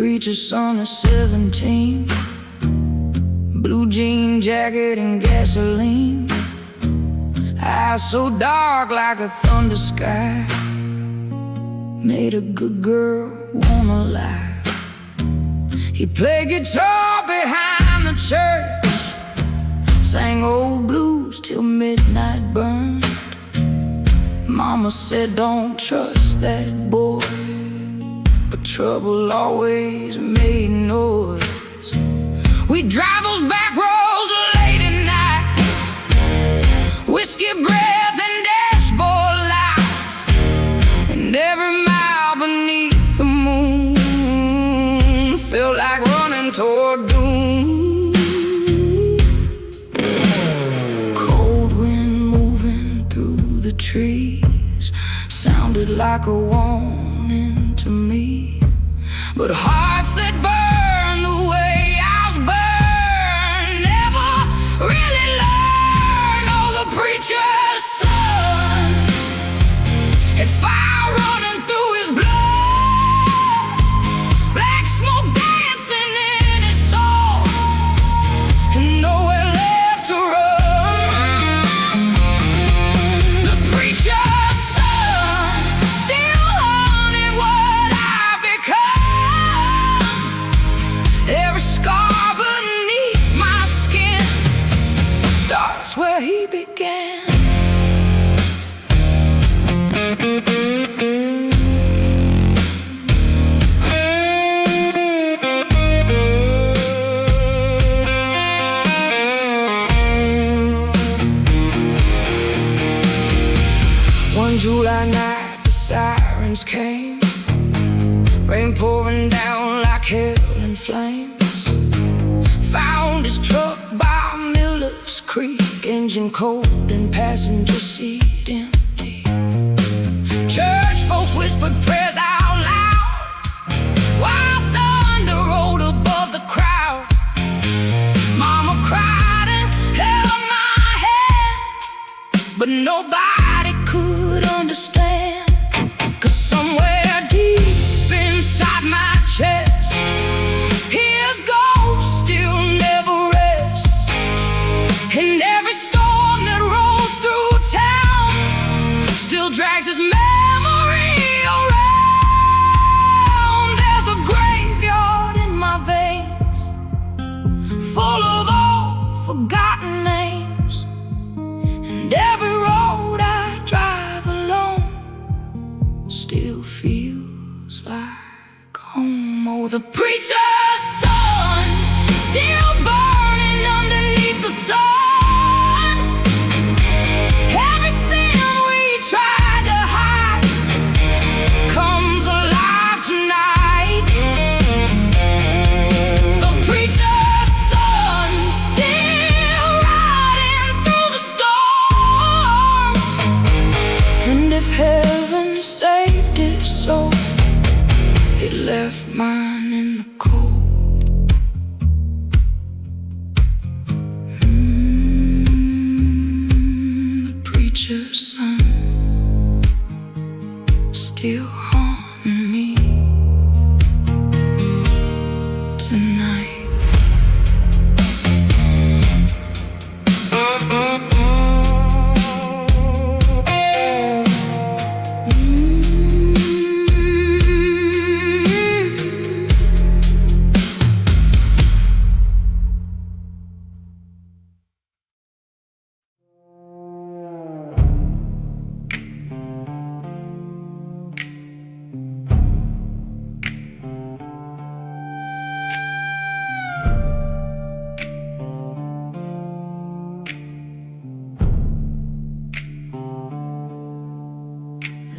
preacher's son is 17, blue jean jacket and gasoline, eyes so dark like a thunder sky, made a good girl wanna lie. He played guitar behind the church, sang old blues till midnight burned. Mama said don't trust that boy, but trouble always made noise. We'd drive those back roads late at night, whiskey breath and dashboard lights, and every mile beneath the moon felt like running toward doom. Cold wind moving through the trees sounded like a warning to me, but hearts that burn the way ours burn never really learn. Oh, the preacher's son had fire running through his blood, black smoke dancing in his soul, and nowhere left to run. The preacher's son still haunted what I've become. Every scar beneath my skin starts where he began. One July night the sirens came, rain pouring down like hell in flames. Found his truck by Miller's Creek, engine cold and passenger seat empty. Church folks whispered prayers out loud while thunder rolled above the crowd. Mama cried and held my hand, but nobody could understand. 'Cause somewhere deep inside my chest, his ghost still never rests. And every storm that rolls through town still drags his memory around. There's a graveyard in my veins, full of all forgotten names, and every road I drive alone still feels like home. Oh, the preacher's son still burning underneath the sun. Every sin we tried to hide comes alive tonight. The preacher's son still riding through the storm, and if heaven saved his soul, it left mine in the cold. The preacher's son still haunting me tonight.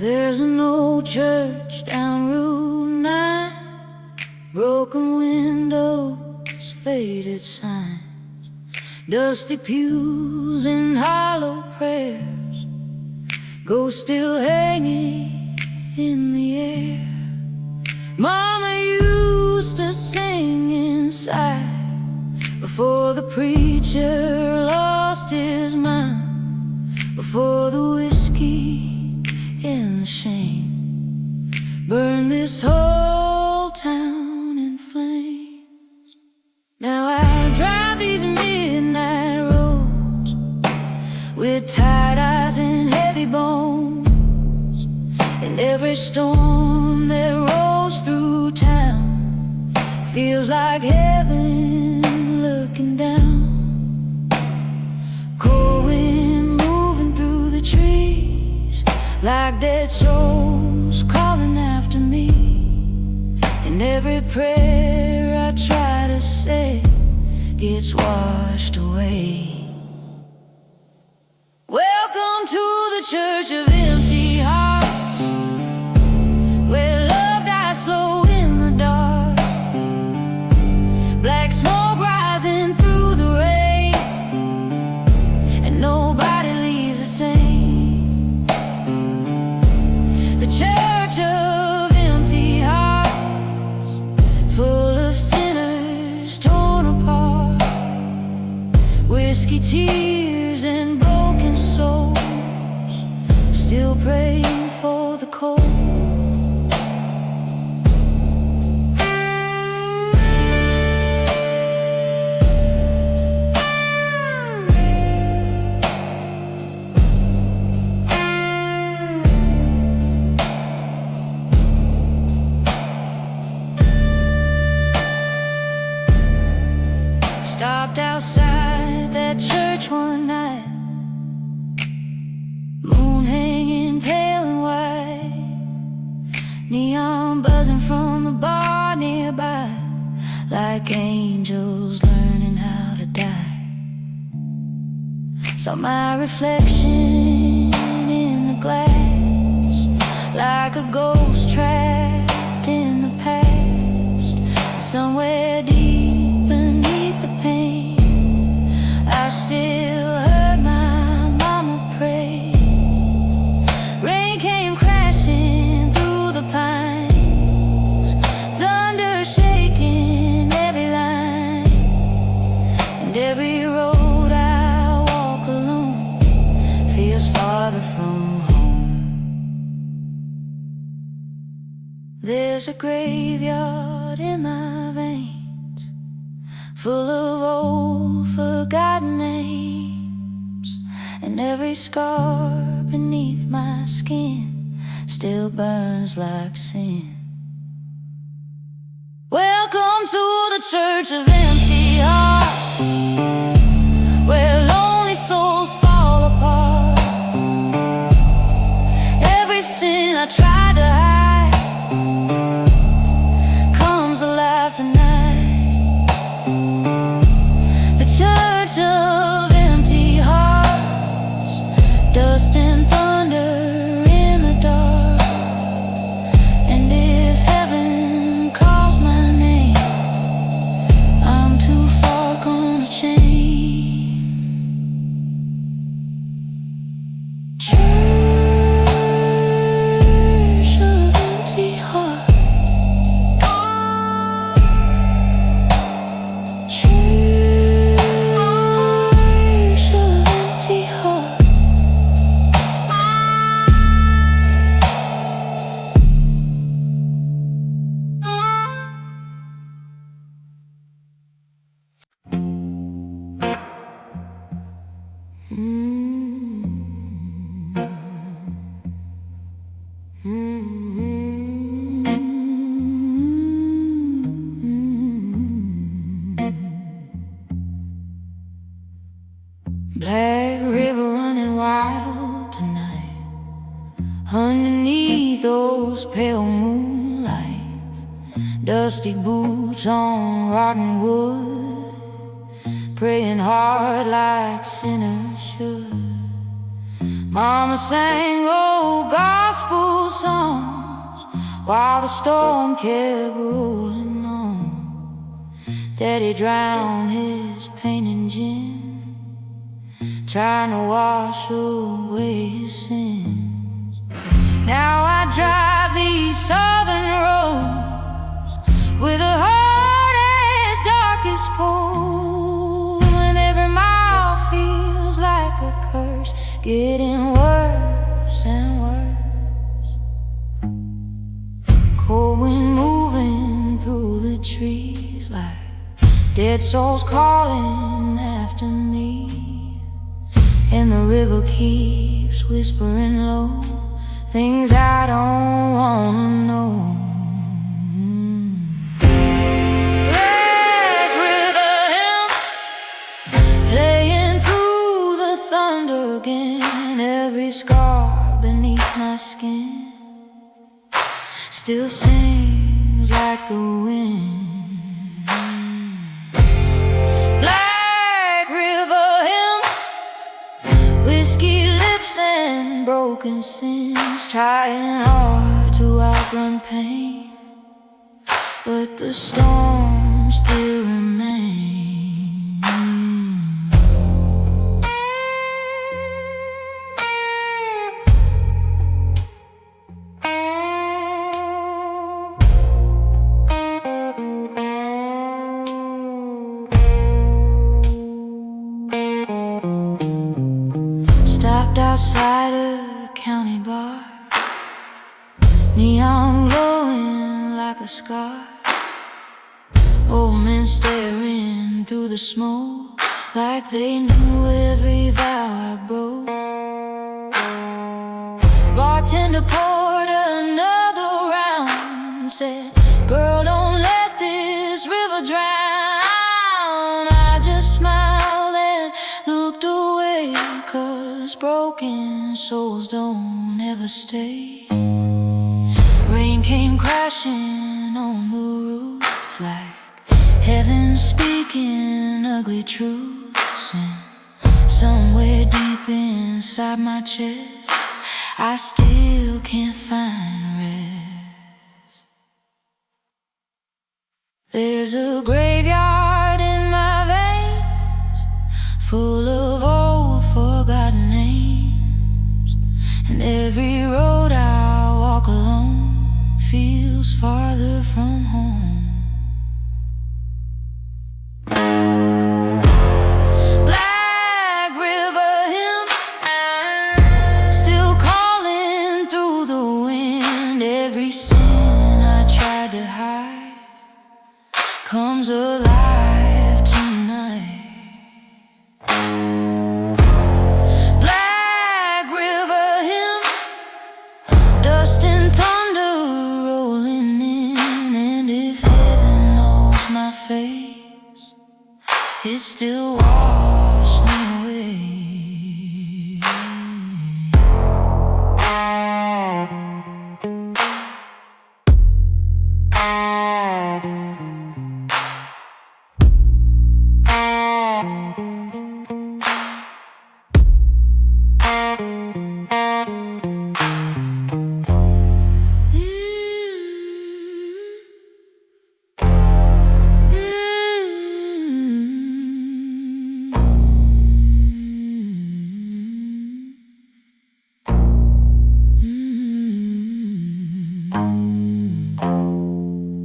There's an old church down Route 9, broken windows, faded signs, dusty pews and hollow prayers, ghosts still hanging in the air. Mama used to sing inside before the preacher lost his mind, before the whiskey and the shame burned this whole town in with tired eyes and heavy bones. And every storm that rolls through town feels like heaven looking down. Cold wind moving through the trees, like dead souls calling after me. And every prayer I try to say gets washed away. Welcome to the church of empty hearts, where love dies slow in the dark. Black smoke rising through the rain, and nobody leaves the same. The church of empty hearts, full of sinners torn apart, whiskey tears and broken souls, still praying for the cold. Stopped outside that church one night, moon hanging pale and white, neon buzzing from the bar nearby, like angels learning how to die. Saw my reflection in the glass, like a ghost trapped in the past. Somewhere deep beneath the pain, I still heard my mama pray. Rain came crashing through the pines, thunder shaking every line. And every road I walk alone feels farther from home. There's a graveyard in my veins, full of old forgotten names. And every scar beneath my skin still burns like sin. Welcome to the church of empty hearts, where lonely souls fall apart. Every sin I tried to hide comes alive tonight. The church of empty hearts, dust and thunder in the dark. And if heaven calls my name, I'm too far gonna change. Church of empty hearts, Black river running wild tonight, underneath those pale moonlights. Dusty boots on rotten wood, praying hard like sinners should. Mama sang old gospel songs while the storm kept rolling on. Daddy drowned his pain in gin, trying to wash away his sins. Now I drive these southern roads with a heart as dark as coal, and every mile feels like a curse, getting worse and worse. Cold wind moving through the trees, like dead souls calling after me. and the river keeps whispering low things I don't wanna know. Black river hymn, playing through the thunder again. Every scar beneath my skin still sings like the wind. Black river hymn, whiskey lips and broken sins, trying hard to outrun pain, but the storm still remains. Stopped outside a county bar, neon glowing like a scar. Old men staring through the smoke like they knew every vow I broke. Bartender poured another round, said, "Girl, don't let this river drown." I just smiled and looked away, 'cause broken souls don't ever stay. Rain came crashing on the roof like heaven speaking ugly truths, and somewhere deep inside my chest I still can't find rest. There's a graveyard in my veins, full of old forgotten names, and every road I walk alone feels farther from home. Black river hymn, still calling through the wind. Every sin I tried to hide comes alive tonight. Black river hymn, dust and thunder rolling in, and if heaven knows my face, it still washed me away.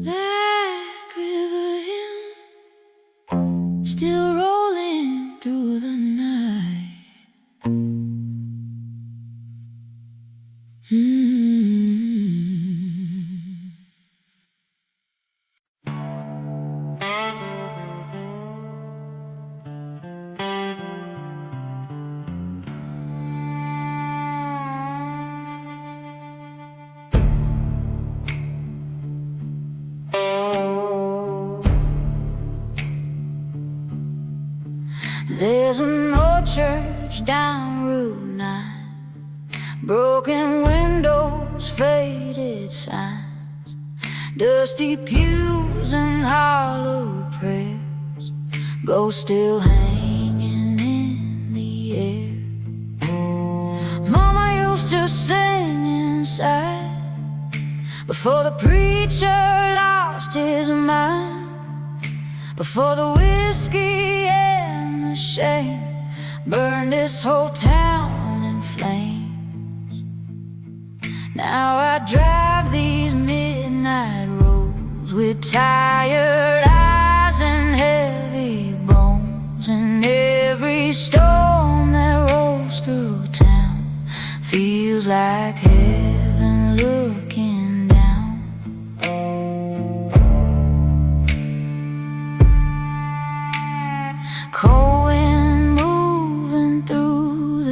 Black river hymn, still rolling through the night. There's an old church down Route 9, broken windows, faded signs, dusty pews and hollow prayers, ghosts still hanging in the air. Mama used to sing inside before the preacher lost his mind, before the whiskey and the shame burned this whole town in flames. Now I drive these midnight roads with tired eyes and heavy bones, and every storm that rolls through town feels like heaven looking down. Cold wind moving through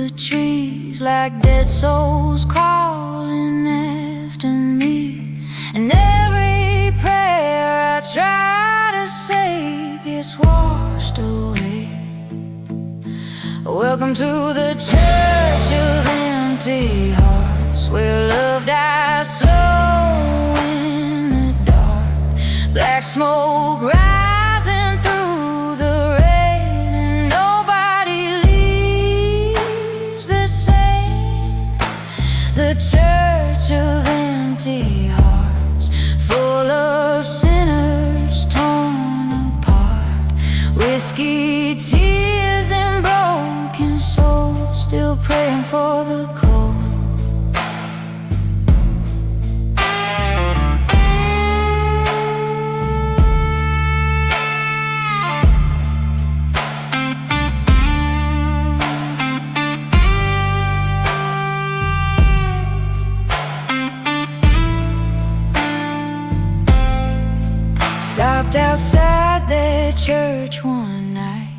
trees like dead souls calling after me. And every prayer I try to say gets washed away. Welcome to the church of empty hearts, where love dies slow in the dark. Black smoke rising through the rain, and nobody leaves the same. The church of empty hearts, full of sinners torn apart. Whiskey, tears, and broken souls, still praying for the cold. Stopped outside their church one night,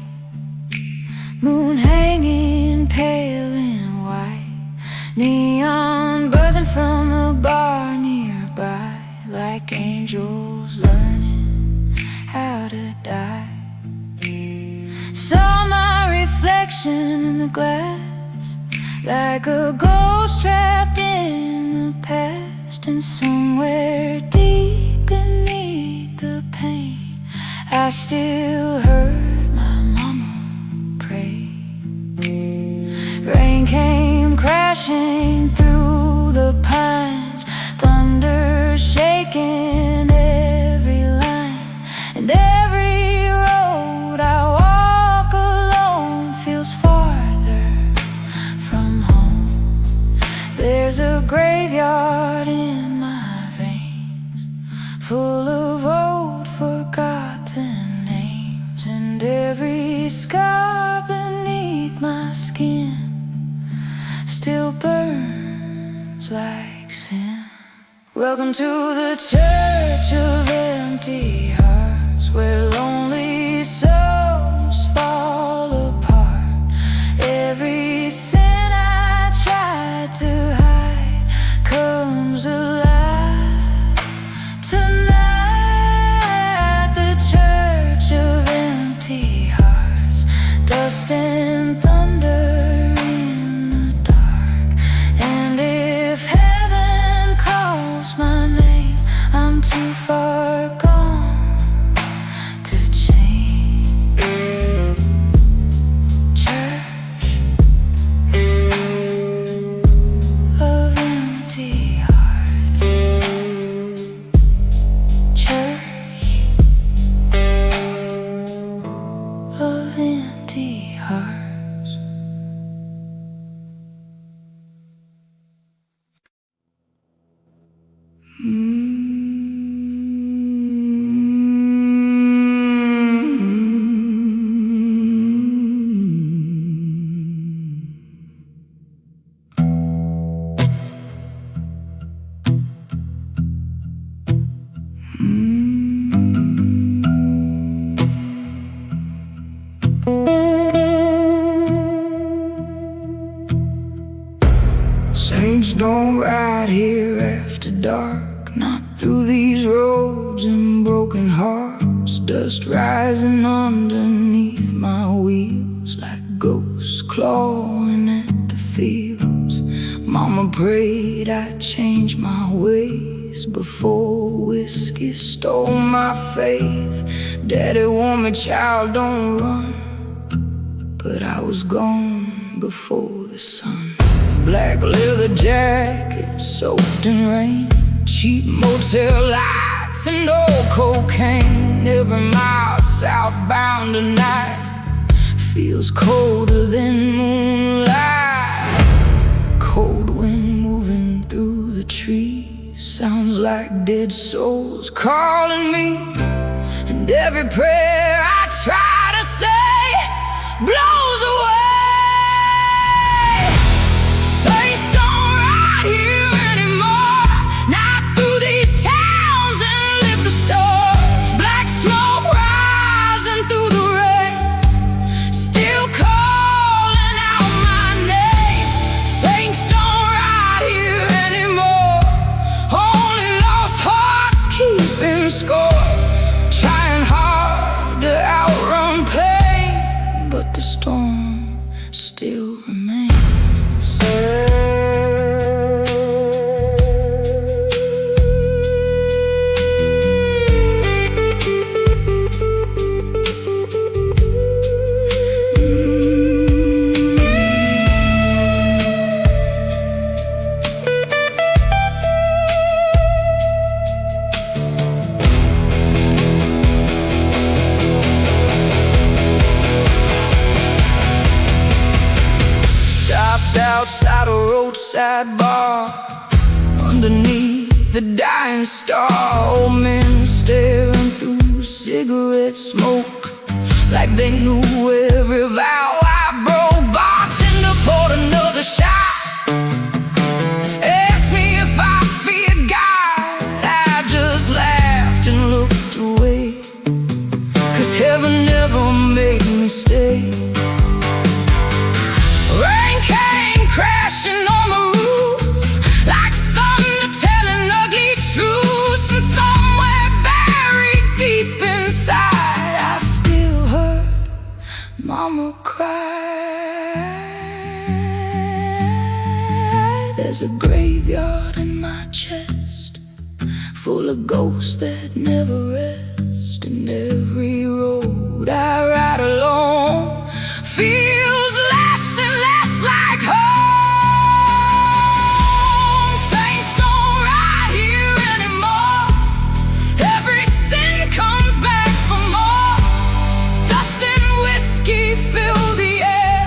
moon hanging pale and white, neon buzzing from the bar nearby, like angels learning how to die. Saw my reflection in the glass, like a ghost trapped in the past. And somewhere deep beneath the pain, I still heard my mama pray. Rain came crashing through the pines, thunder shaking every line. And every road I walk alone feels farther from home. There's a graveyard in my veins, full of old forgotten names. And every scar beneath my skin still burns like sin. Welcome to the church of empty hearts, where lonely souls fall apart. Every sin I tried to hide comes alive tonight. The church of empty hearts, dust and thunder in the dark. And if heaven calls my name, I'm too far gone to change. Church of empty hearts, church of empty hearts. Saints don't ride here after dark, not through these roads and broken hearts. Dust rising underneath my wheels, like ghosts clawing at the fields. Mama prayed I'd change my ways before whiskey stole my faith. Daddy warned me, child, don't run, but I was gone before the sun. Black leather jacket soaked in rain, cheap motel lights and old cocaine. Every mile southbound tonight feels colder than moonlight. Cold wind moving through the trees, sounds like dead souls calling me. And every prayer I try to say blows away. Saints don't ride here anymore, not through these towns and liquor stores. Black smoke rising through the rain, still calling out my name. outside a roadside bar, underneath the dying star. Old men staring through cigarette smoke like they knew every vow I broke. Bartender poured another shot, asked me if I feared God. I just laughed and looked away, 'cause heaven never made me stay. Rain came crashing on the roof like thunder telling ugly truths. And somewhere buried deep inside I still heard Mama cry. There's a graveyard in my chest, full of ghosts that never rest. And every road I ride alone feels less and less like home. Saints don't ride here anymore. Every sin comes back for more. Dust and whiskey fill the air,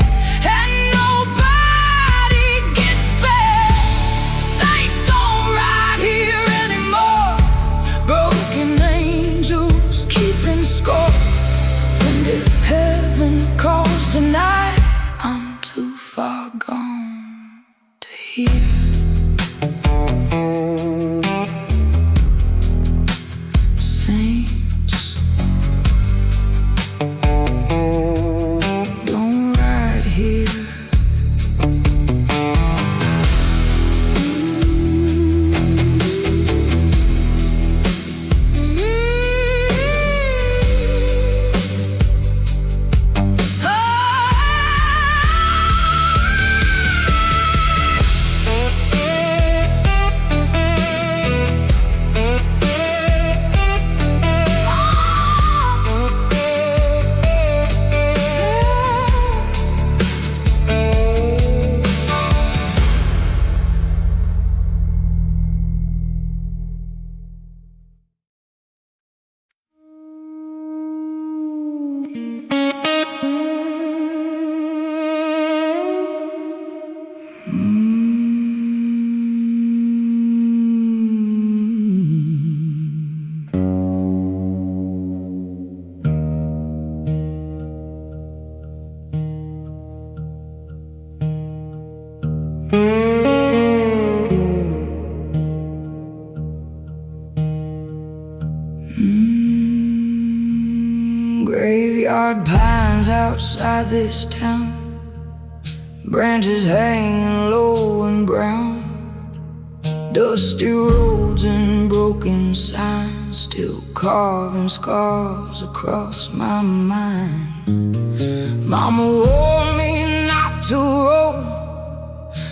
and nobody gets spared. Saints don't ride here anymore. Broken angels keeping score. And if heaven calls tonight, I'm too far gone to hear. Saints don't ride here. Graveyard pines outside this town, branches hanging low and brown. Dusty roads and broken signs still carving scars across my mind. Mama warned me not to roam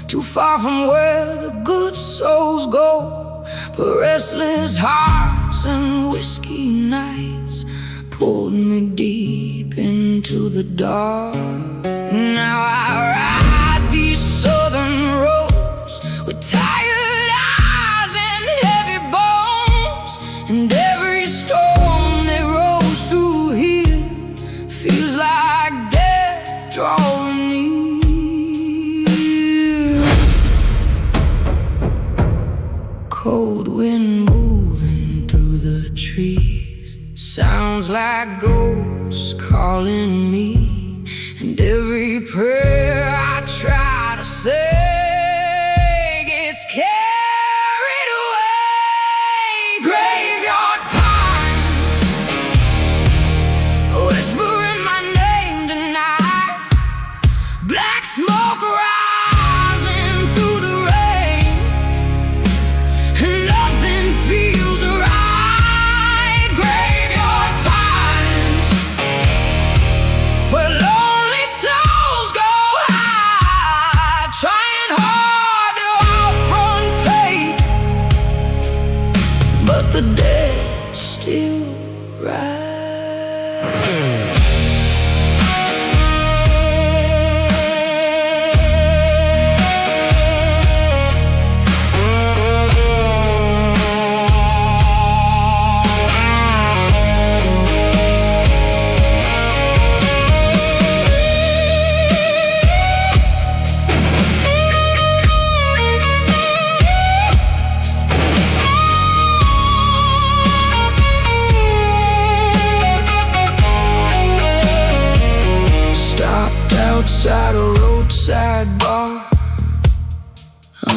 too far from where the good souls go. But restless hearts and whiskey nights pulled me deep into the dark. Now I ride these southern roads with tired eyes and heavy bones. And every storm that rolls through here feels like death drawing near. Cold wind moving through the trees, sounds like ghosts calling me. And every prayer I try to say gets carried away. Graveyard pines whispering my name tonight. Black smoke rising through the rain, and nothing feels right. Graveyard pines where lonely souls go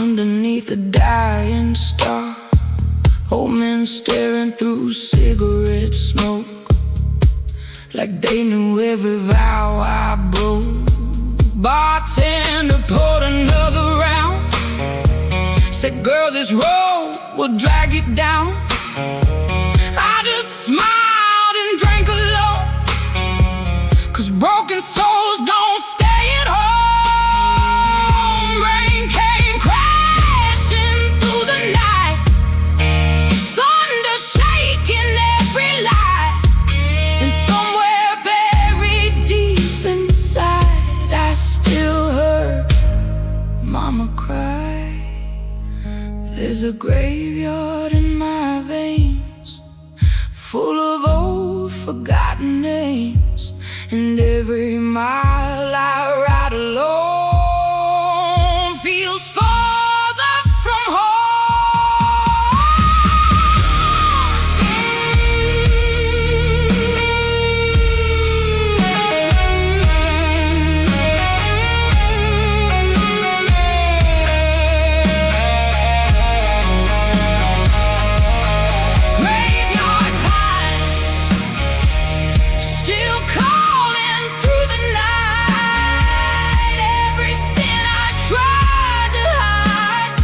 underneath a dying star. Old men staring through cigarette smoke, like they knew every vow I broke. Bartender poured another round, said, girl, this road will drag you down. I just smiled and drank alone, 'cause broken souls don't stay at home. Rain came crashing through the night, thunder shaking every light, and somewhere buried deep inside I still heard Mama cry. There's a graveyard in my veins, full of old forgotten names, and every mile I ride alone feels farther from home. Graveyard pines still calling through the night. Every sin I tried to hide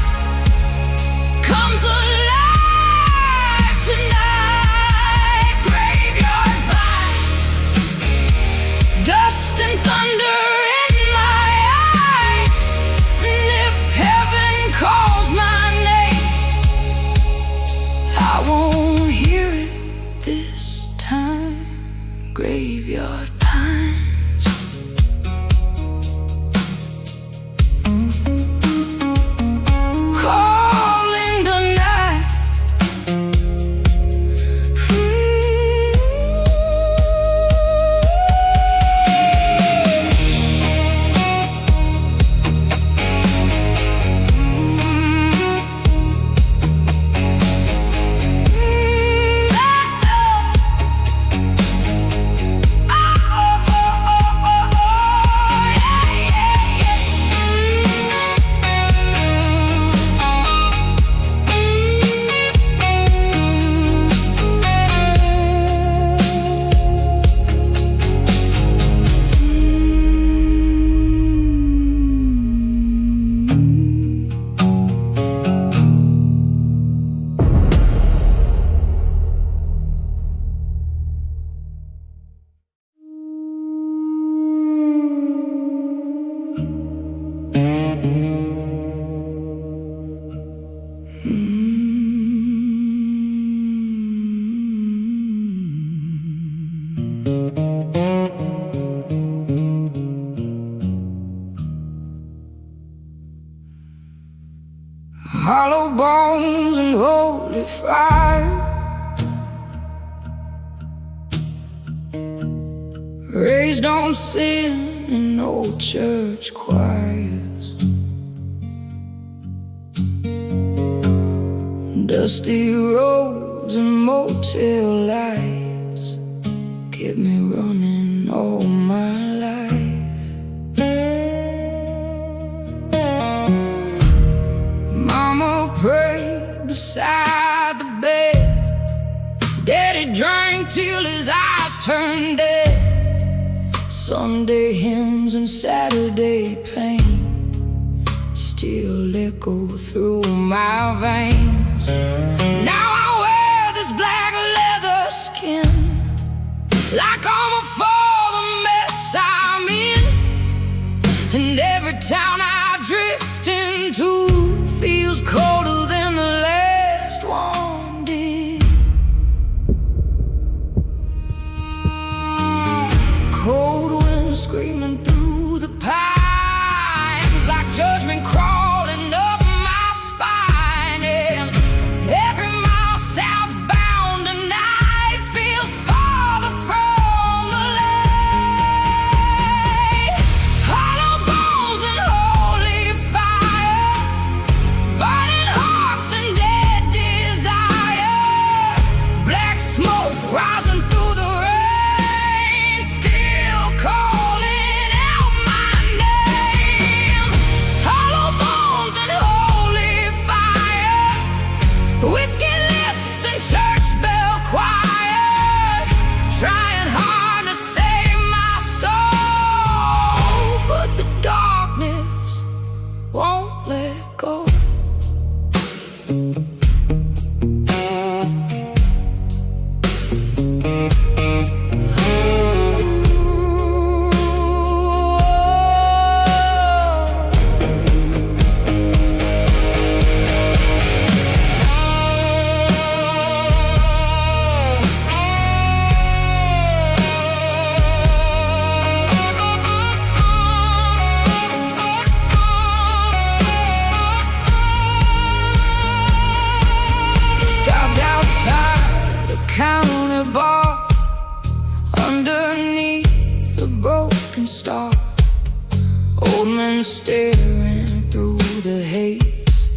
comes alive tonight. Graveyard pines, dust and thunder in my eyes, and if heaven calls my name, I won't hear it this time. Graveyard pines. Calling the night. Hollow bones and holy fire, raised on sin in old church choirs. Dusty roads and motel lights kept me running all my life. Mama prayed beside the bed, Daddy drank till his eyes turned dead. Sunday hymns and Saturday pain still echo through my veins. Now I wear this black leather skin like armor for the mess I'm in, and every town I drift into feels colder than the last one did. Cold wind screaming through the pines, like judgment crawling up my spine, and every mile southbound tonight feels farther from the light. Hollow bones and holy fire, burning go. Underneath a broken star, old men staring through the haze,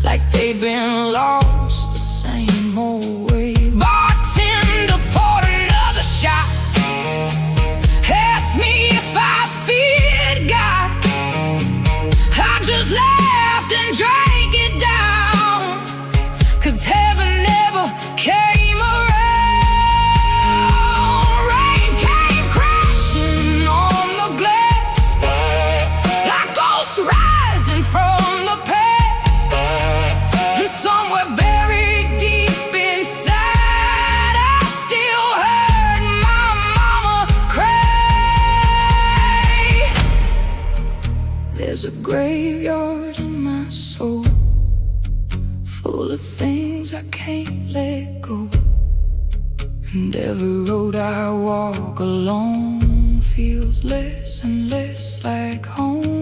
like they'd been lost the same old way. Bartender poured another shot, asked me if I feared God. I just laughed and drank it down, 'cause heaven never came around. From the past, and somewhere buried deep inside, I still heard my mama cry. There's a graveyard in my soul, full of things I can't let go, and every road I walk alone feels less and less like home.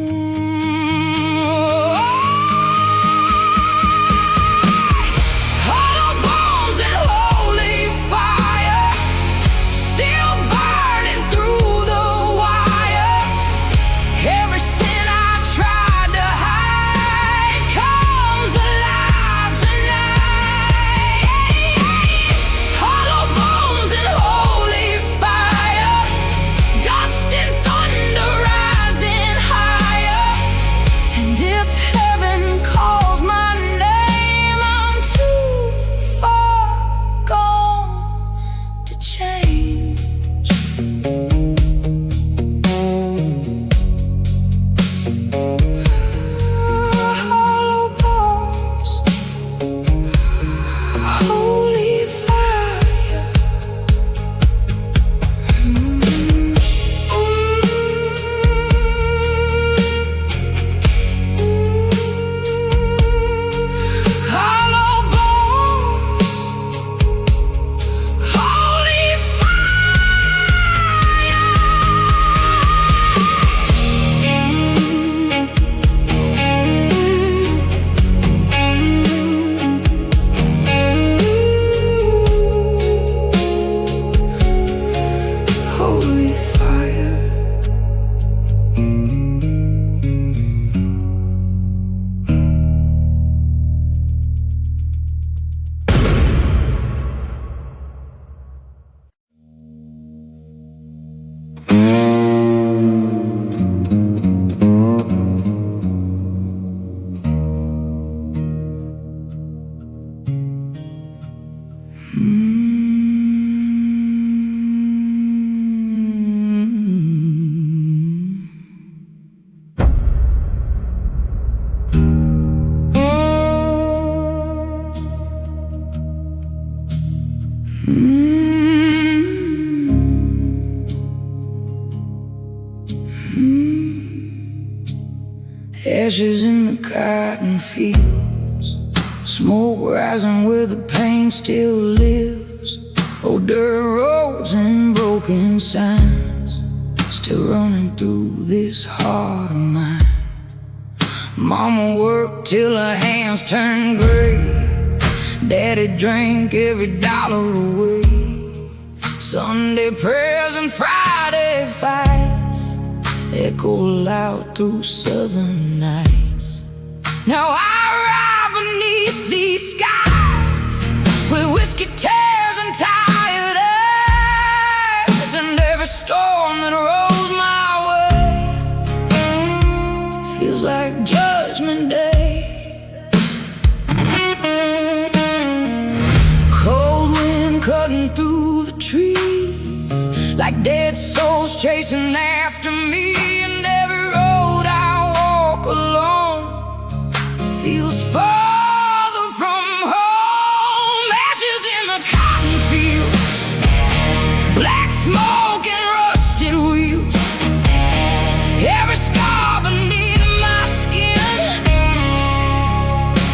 Ashes in the cotton fields, smoke rising where the pain still lives. Old dirt roads and broken signs, still running through this heart of mine. Mama worked till her hands turned gray, Daddy drank every dollar away. Sunday prayers and Friday fights echo loud through southern nights. Now I ride beneath these skies with whiskey tears and tired eyes, and every storm that rolls my way feels like Judgment Day. Cold wind cutting through the trees, like dead souls chasing after me, and every road I walk alone feels farther from home. Ashes in the cotton fields, black smoke and rusted wheels. Every scar beneath my skin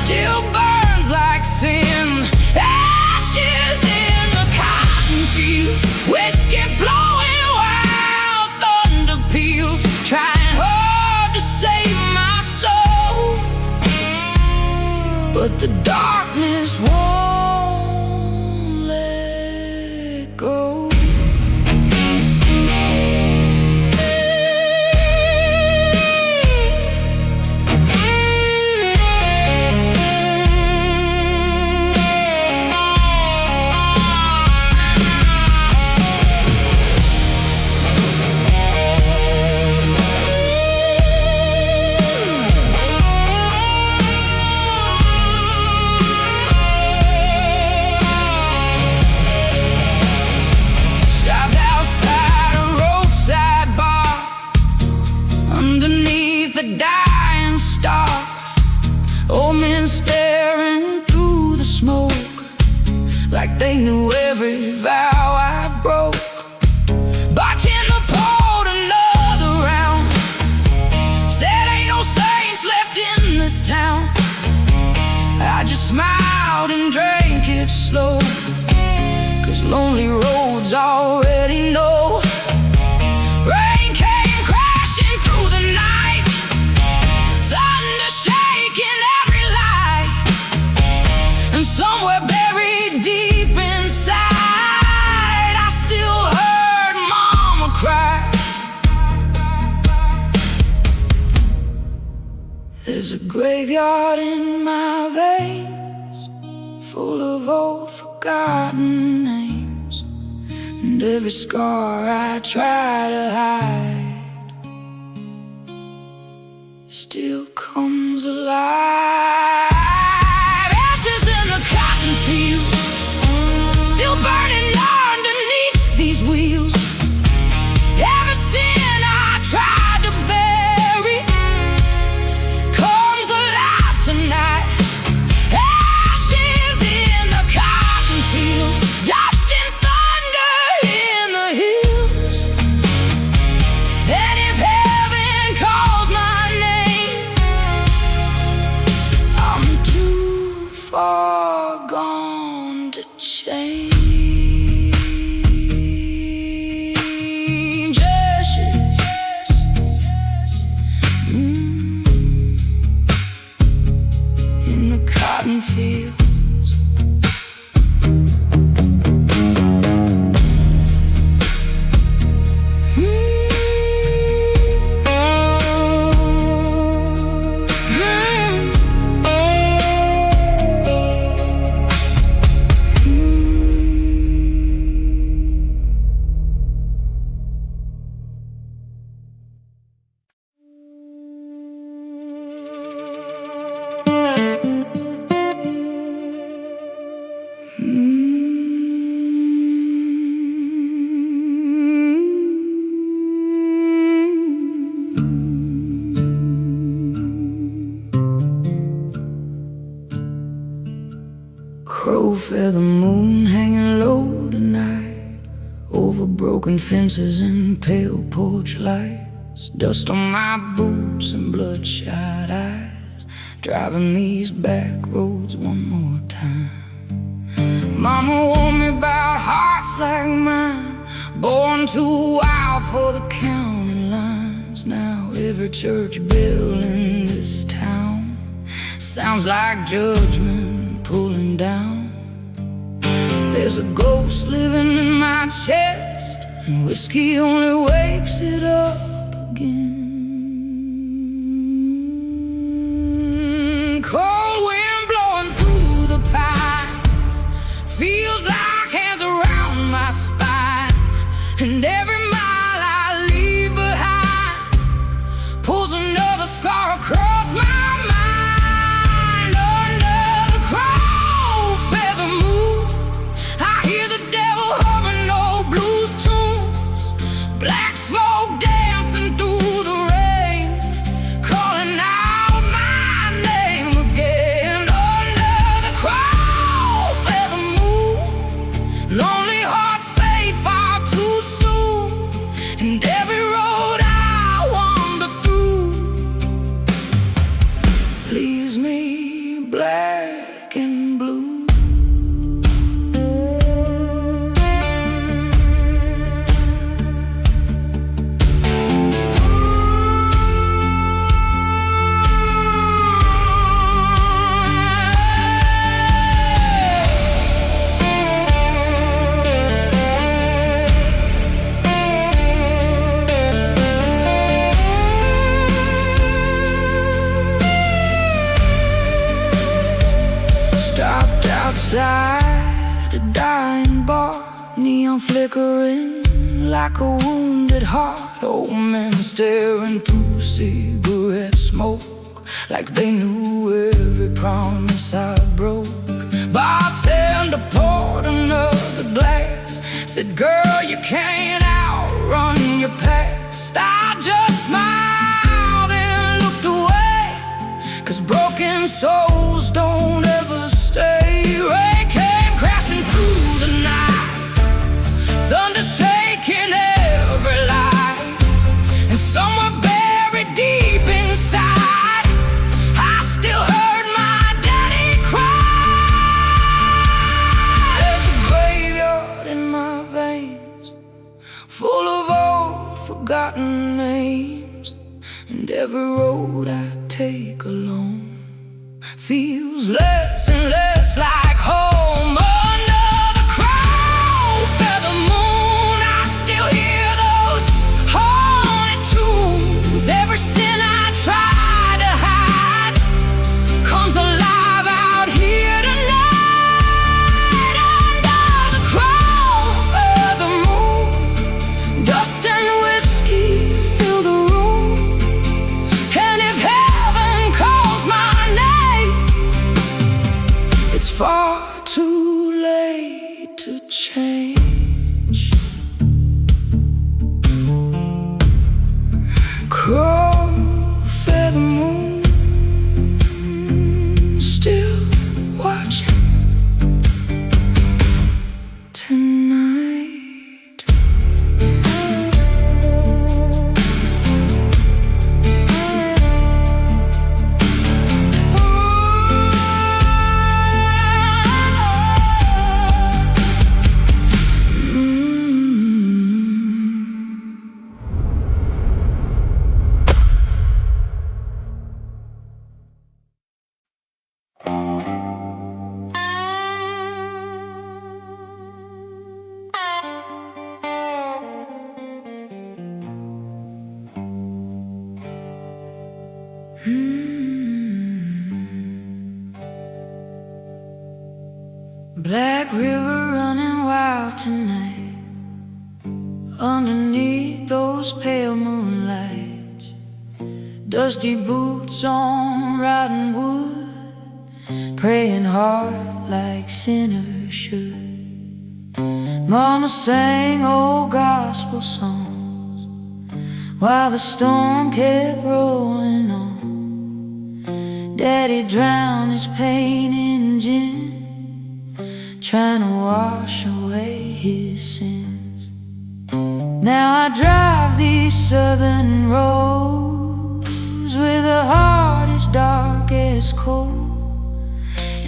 still burns like sin. Ashes in the cotton fields, whiskey flowing while thunder peals, trying hard to save my soul, but the darkness won't let go. Underneath the dying star, old men staring through the smoke, like they knew every vow I broke. Bartender poured another round, said ain't no saints left in this town. I just smiled and drank it slow, 'cause lonely roads already know. Rain came crashing through the night, thunder shaking every light, and somewhere buried deep inside I still heard Mama cry. There's a graveyard in my veins, full of old forgotten names, and every scar I try to hide still comes alive. Ashes in the cotton fields, still burning underneath these wheels. Every sin I tried to bury comes alive tonight. Ashes in the cotton fields, dust and thunder in the hills. And if heaven calls my name, I'm too far gone to change. Ashes, in the cotton fields. Crow feather moon hanging low tonight, over broken fences and pale porch lights. Dust on my boots and bloodshot eyes, driving these back roads one more time. Mama warned me about hearts like mine, born too wild for the county lines. Now every church bell in this town sounds like judgment pulling down. There's a ghost living in my chest, and whiskey only wakes it up again. Cold wind blowing through the pines, feels like hands around my spine, and every mile I leave behind pulls another scar across my mind. Black smoke dance leaves me black and blue. Outside a dying bar, neon flickering like a wounded heart. Old men staring through cigarette smoke like they knew every promise I broke. Bartender poured another glass, said, "Girl, you can't outrun your past." I just smiled and looked away, 'cause broken souls don't ever stay. Rain came crashing through the night, thunder shaking every light, and somewhere buried deep inside, I still heard my daddy cry. There's a graveyard in my veins, full of old forgotten names, and every road I take alone feels less and less like home. Under the crown feather moon, I still hear those haunted tunes. Every sin I try to hide comes alive out here tonight. Under the crown feather moon, dust and whiskey fill the room, and if heaven calls my name, it's far too late to change. Crow feather moon, still watching tonight. Black river running wild tonight, underneath those pale moonlights. Dusty boots on rotten wood, praying hard like sinners should. Mama sang old gospel songs while the storm kept rolling on. Daddy drowned his pain in gin, trying to wash away his sins. Now I drive these southern roads with a heart as dark as coal,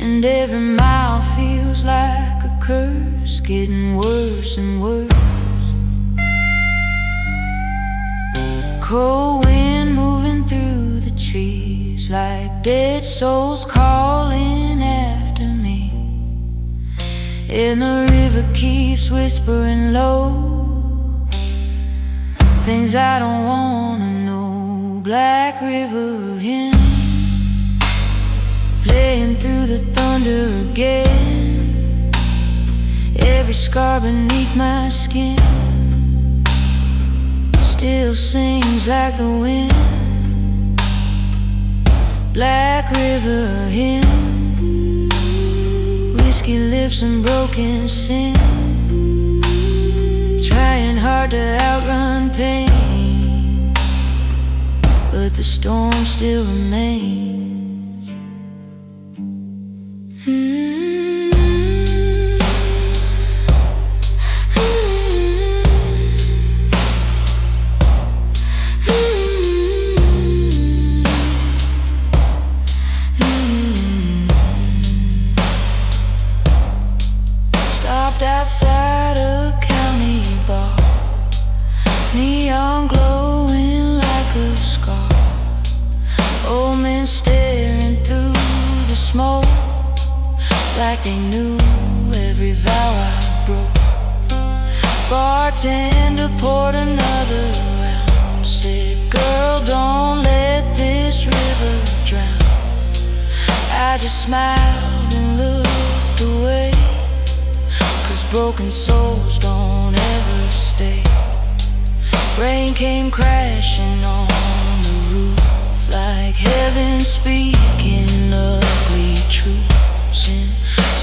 and every mile feels like a curse, getting worse and worse. Cold wind moving through the trees like dead souls calling after me, and the river keeps whispering low things I don't wanna know. Black river hymn playing through the thunder again. Every scar beneath my skin still sings like the wind. Black river hymn, whiskey lips and broken sin, trying hard to outrun pain, but the storm still remains. like they knew every vow I broke. Bartender poured another round, said, "Girl, don't let this river drown." I just smiled and looked away, 'cause broken souls don't ever stay. Rain came crashing on the roof, like heaven speaking ugly truths. And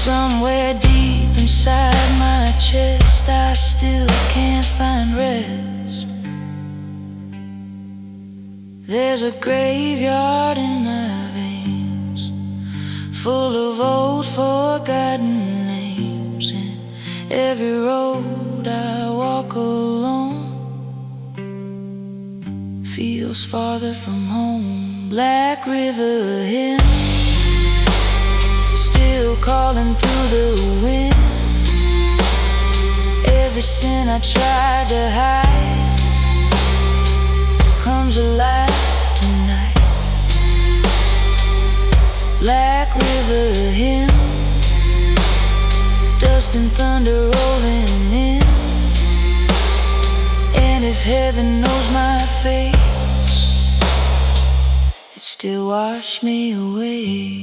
somewhere deep inside my chest, I still can't find rest. There's a graveyard in my veins, full of old forgotten names. And every road I walk alone feels farther from home. Black River hymn, still calling through the wind. Every sin I tried to hide comes alive tonight. Black River hymn, dust and thunder rolling in. And if heaven knows my face, it still washed me away.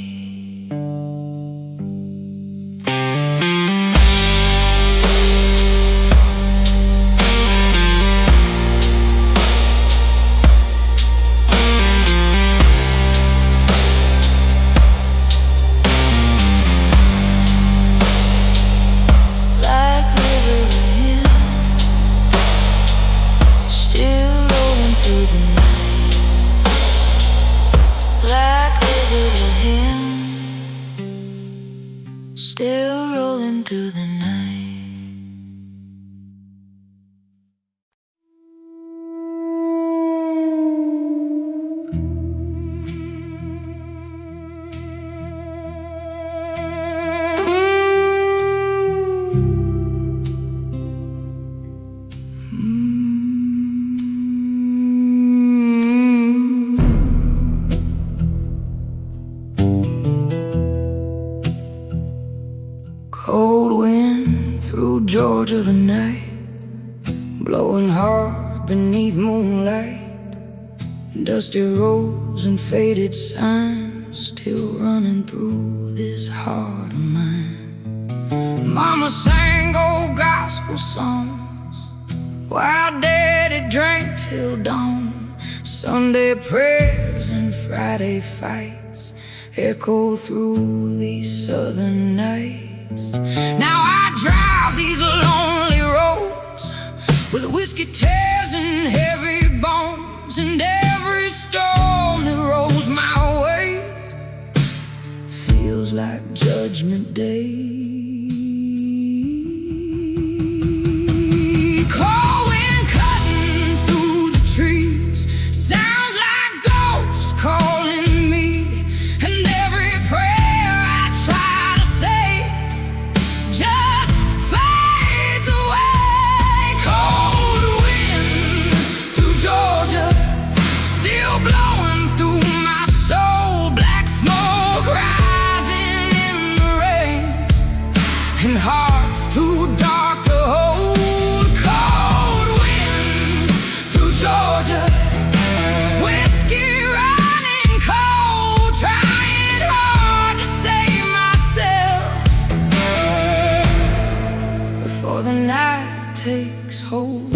Still rolling through the night. Cold wind through Georgia tonight, blowing hard beneath moonlight. Dusty roads and faded signs still running through this heart of mine. Mama sang old gospel songs while Daddy drank till dawn. Sunday prayers and Friday fights echo through these southern nights. Now I drive these lonely roads with whiskey tears and heavy bones, and every storm that rolls my way feels like Judgment Day. Cold wind cutting through the trees, sounds like ghosts calling me, and every prayer I try to say just fades away. Cold wind through Georgia, still blowing through my soul. Black smoke rising in the rain, and hearts too dark to hold. Cold wind through Georgia, whiskey running cold, trying hard to save myself before the night takes hold.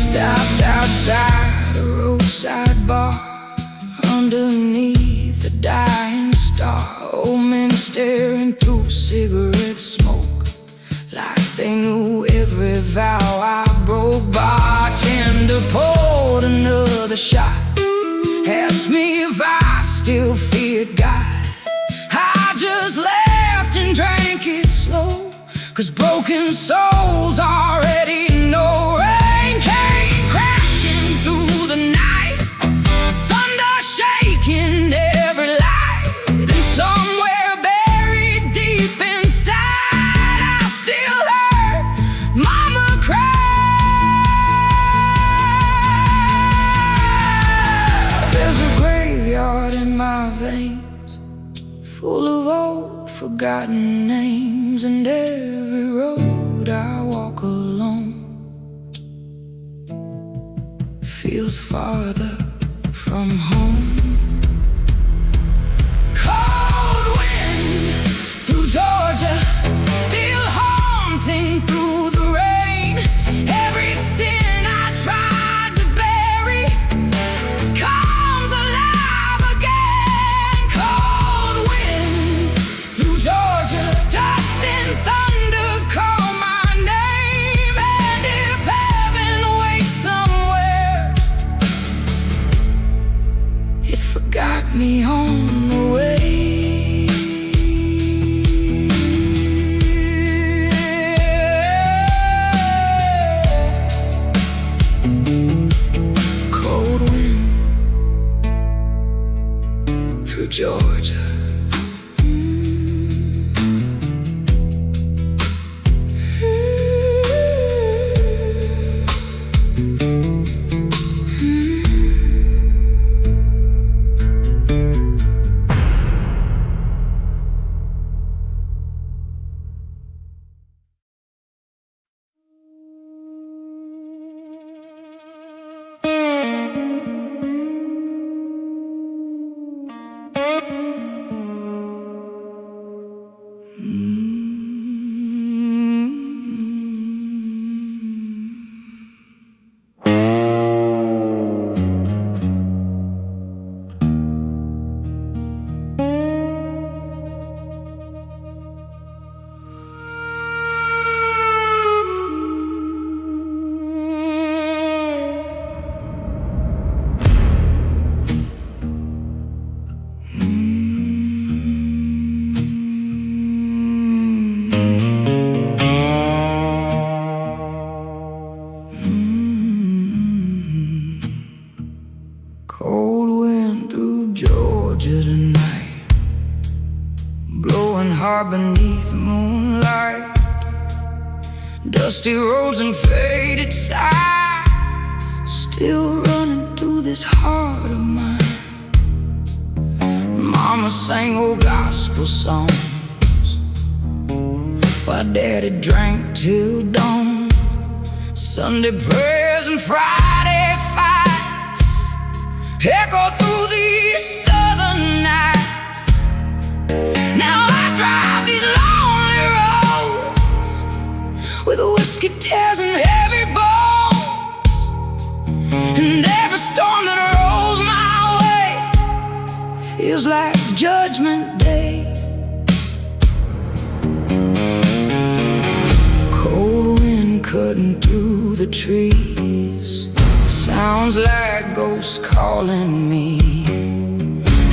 Stopped outside a roadside bar underneath the dying star. Old men staring through cigarette smoke like they knew every vow I broke. Bartender poured another shot, asked me if I still feared God. I just laughed and drank it slow, 'cause broken souls already know rain came crashing through the night, thunder shaking every light, and somewhere buried deep inside I still heard Mama cry. There's a graveyard in my veins, full of old forgotten names, and every road I walk alone feels farther from home. Cold wind through Georgia, still haunting through the rain. Every sin I tried to bury comes alive again. Cold wind through Georgia, dust and thunder call my name. And if heaven waits somewhere, it forgot me on the way. Cold wind through Georgia. Cold wind through Georgia tonight, blowing hard beneath the moonlight. Dusty roads and faded sighs still running through this heart of mine. Mama sang old gospel songs while Daddy drank till dawn. Sunday prayers and Friday fights echo through these southern nights. Now I drive these lonely roads with whiskey tears and heavy bones, and every storm that rolls my way feels like Judgment Day. Cold wind cutting through the trees, sounds like ghosts calling me,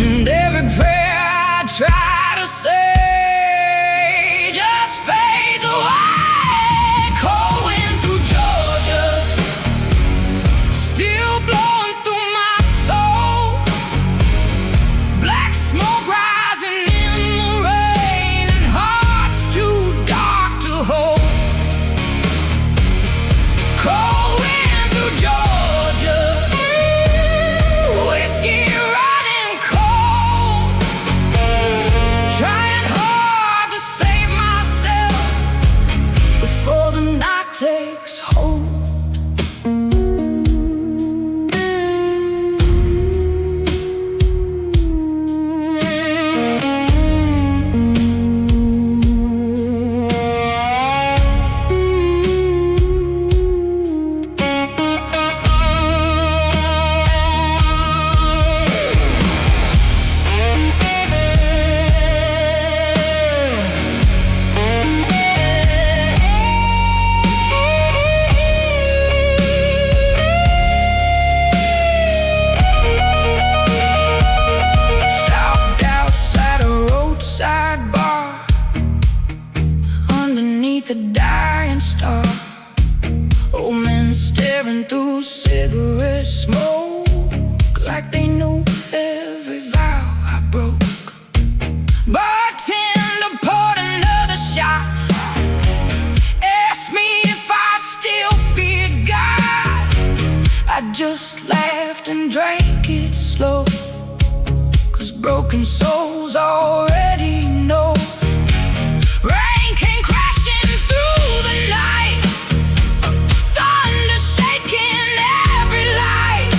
and every prayer I try to say just fades away. Cold wind through Georgia, still blowing through my soul. Black smoke rising in the rain, and hearts too dark to hold. Cold wind through Georgia, whiskey beneath a dying star. Old men staring through cigarette smoke, like they knew every vow I broke. Bartender poured another shot, asked me if I still feared God. I just laughed and drank it slow, 'cause broken souls already know. Rain came crashing through the night, thunder shaking every light,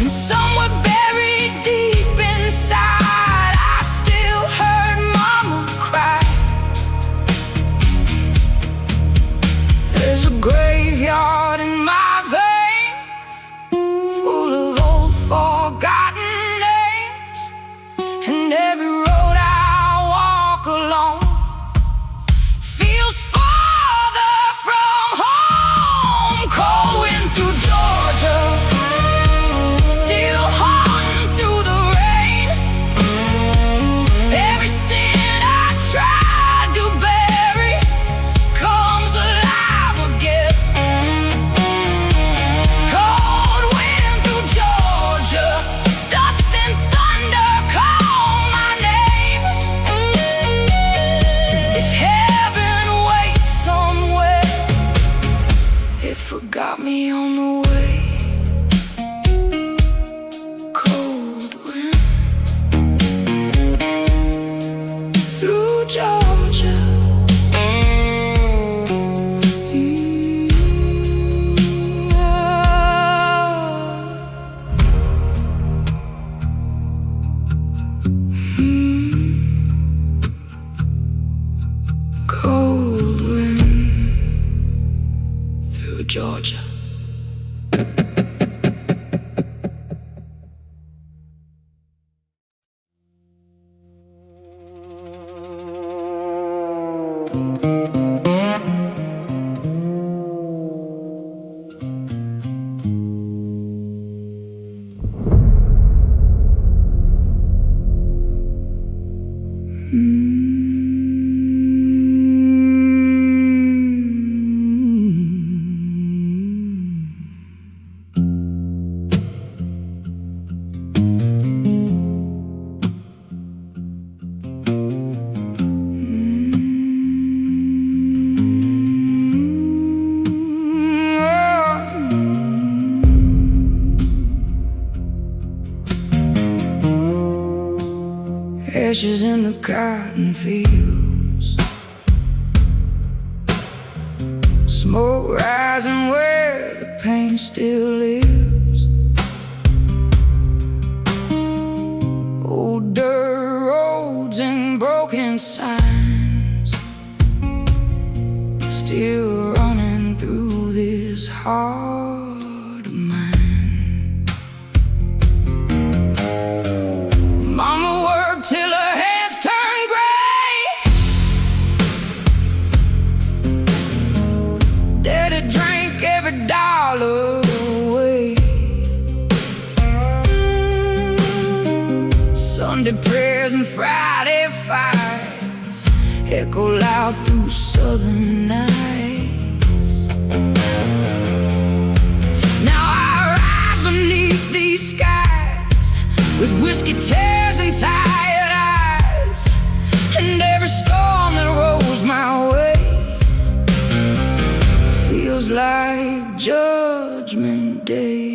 and somewhere buried deep inside I still heard Mama cry. There's a graveyard in my veins, full of old forgotten names, and every road I walk alone feels farther from home. Cold wind through Georgia, still haunting through the rain. Every sin I tried to bury comes alive again. Cold wind through Georgia, dust and thunder call my name. If heaven waits somewhere, it forgot me on the way. Cold wind through Georgia. Cold wind through Georgia. Ashes in the cotton fields, smoke rising where the pain still lives. Old dirt roads and broken signs, still running through this heart of mine. Mama worked till her hands turned gray, Daddy drank every dollar away. Sunday prayers and Friday fights echo loud through southern nights. Now I ride beneath these skies with whiskey tears and tired eyes, and every storm that rolls my way feels like Judgment Day.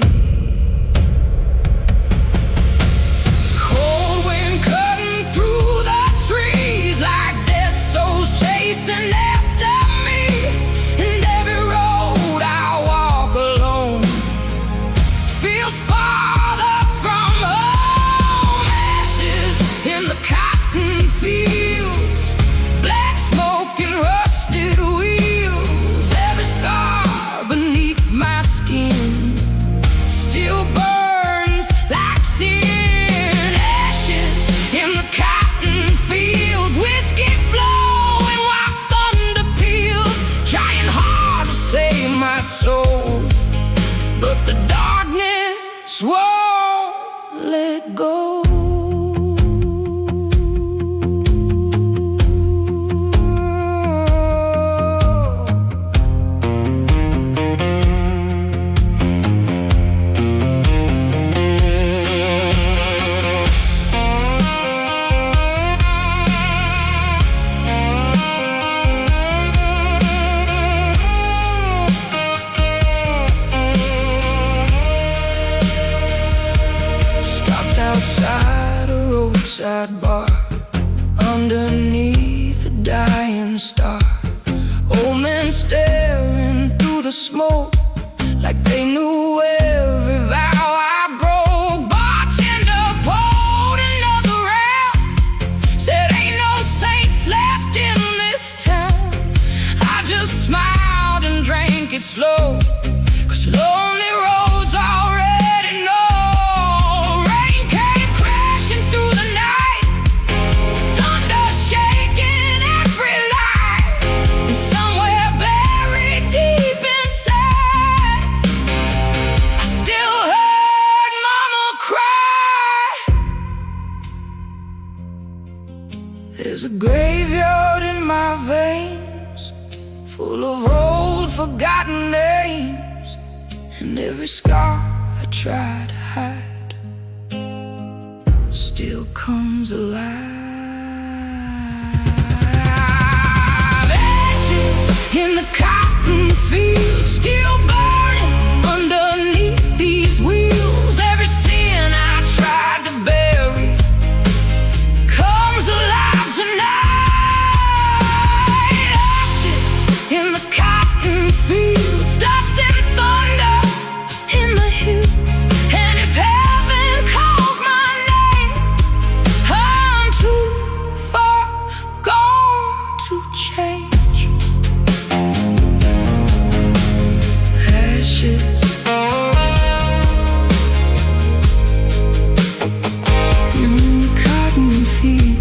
Cold wind cutting through the trees like dead souls chasing after me, and every road I walk alone feels farther from home. Ashes in the cotton fields, black smoke and rusted wheels. Every scar beneath my skin still burns like sin. Ashes in the cotton fields, whiskey flowing while thunder Old men staring through the smoke like they knew every vow I broke. Bartender poured another round, said ain't no saints left in this town. I just smiled and drank it slow, 'cause lonely roads already know. Rain came crashing through the night, thunder shaking every light, and somewhere buried deep inside, I still heard Mama cry. There's a graveyard in my veins, full of old forgotten names, and every scar I try to hide still comes alive. Ashes in the cotton fields, still burning underneath these wheels. Every sin I tried to bury comes alive tonight. Ashes in the cotton fields, dust and thunder in the hills, and if heaven calls my name, I'm too far gone to change. Ashes in the cotton fields.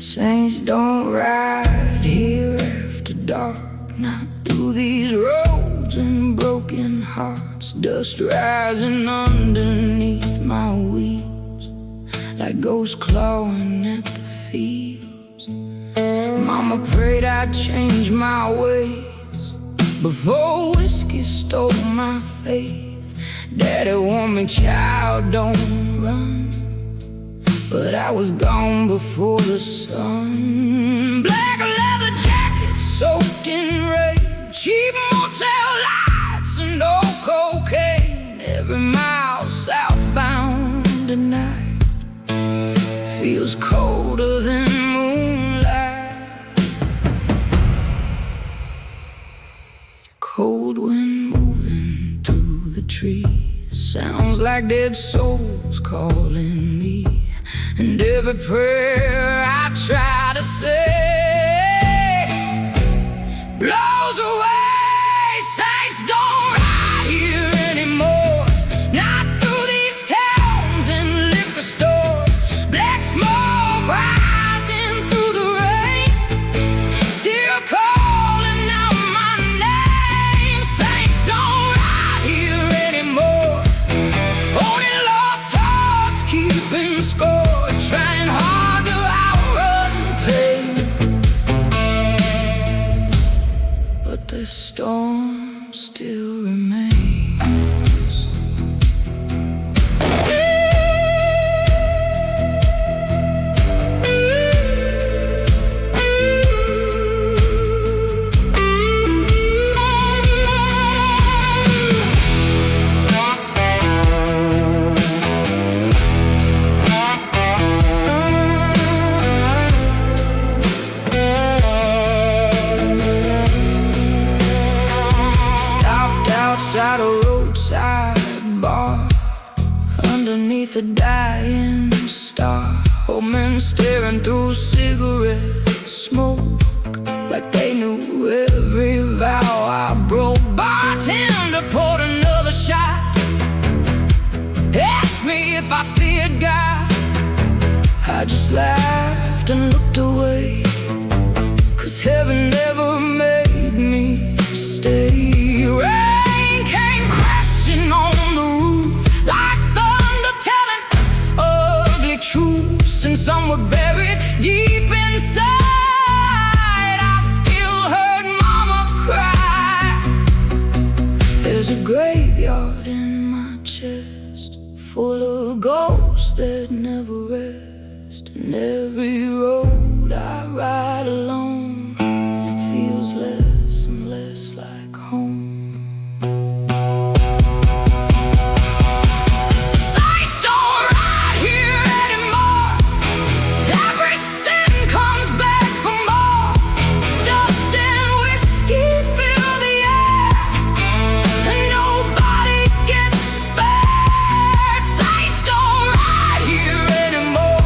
Saints don't ride here after dark, not through these roads and broken hearts. Dust rising underneath my wheels, like ghosts clawing at the fields. Mama prayed I'd change my ways before whiskey stole my faith. Daddy warned me, child, don't run, but I was gone before the sun. Black leather jackets soaked in rain, cheap motel lights and old cocaine. Every mile southbound tonight feels colder than moonlight. Cold wind moving through the trees, sounds like dead souls calling me. And every prayer I try to say blows away. Saints don't ride here anymore, not through these towns and liquor stores. Black smoke rising through the rain, still calling out my name. Saints don't ride here anymore, only lost hearts keeping score, trying hard to outrun pain. But the storm still remains. Outside a roadside bar, underneath a dying star. Old men staring through cigarette smoke like they knew every vow I broke. Bartender poured another shot, it got. I just laughed and looked away, 'cause heaven never made me stay. Rain came crashing on the roof like thunder telling ugly truths, and some were buried deep inside. I still heard Mama cry. There's a graveyard in my chest, full of ghosts that never rest. And every road I ride alone feels less and less like home. Saints don't ride here anymore. Every sin comes back for more. Dust and whiskey fill the air, and nobody gets spared. Saints don't ride here anymore.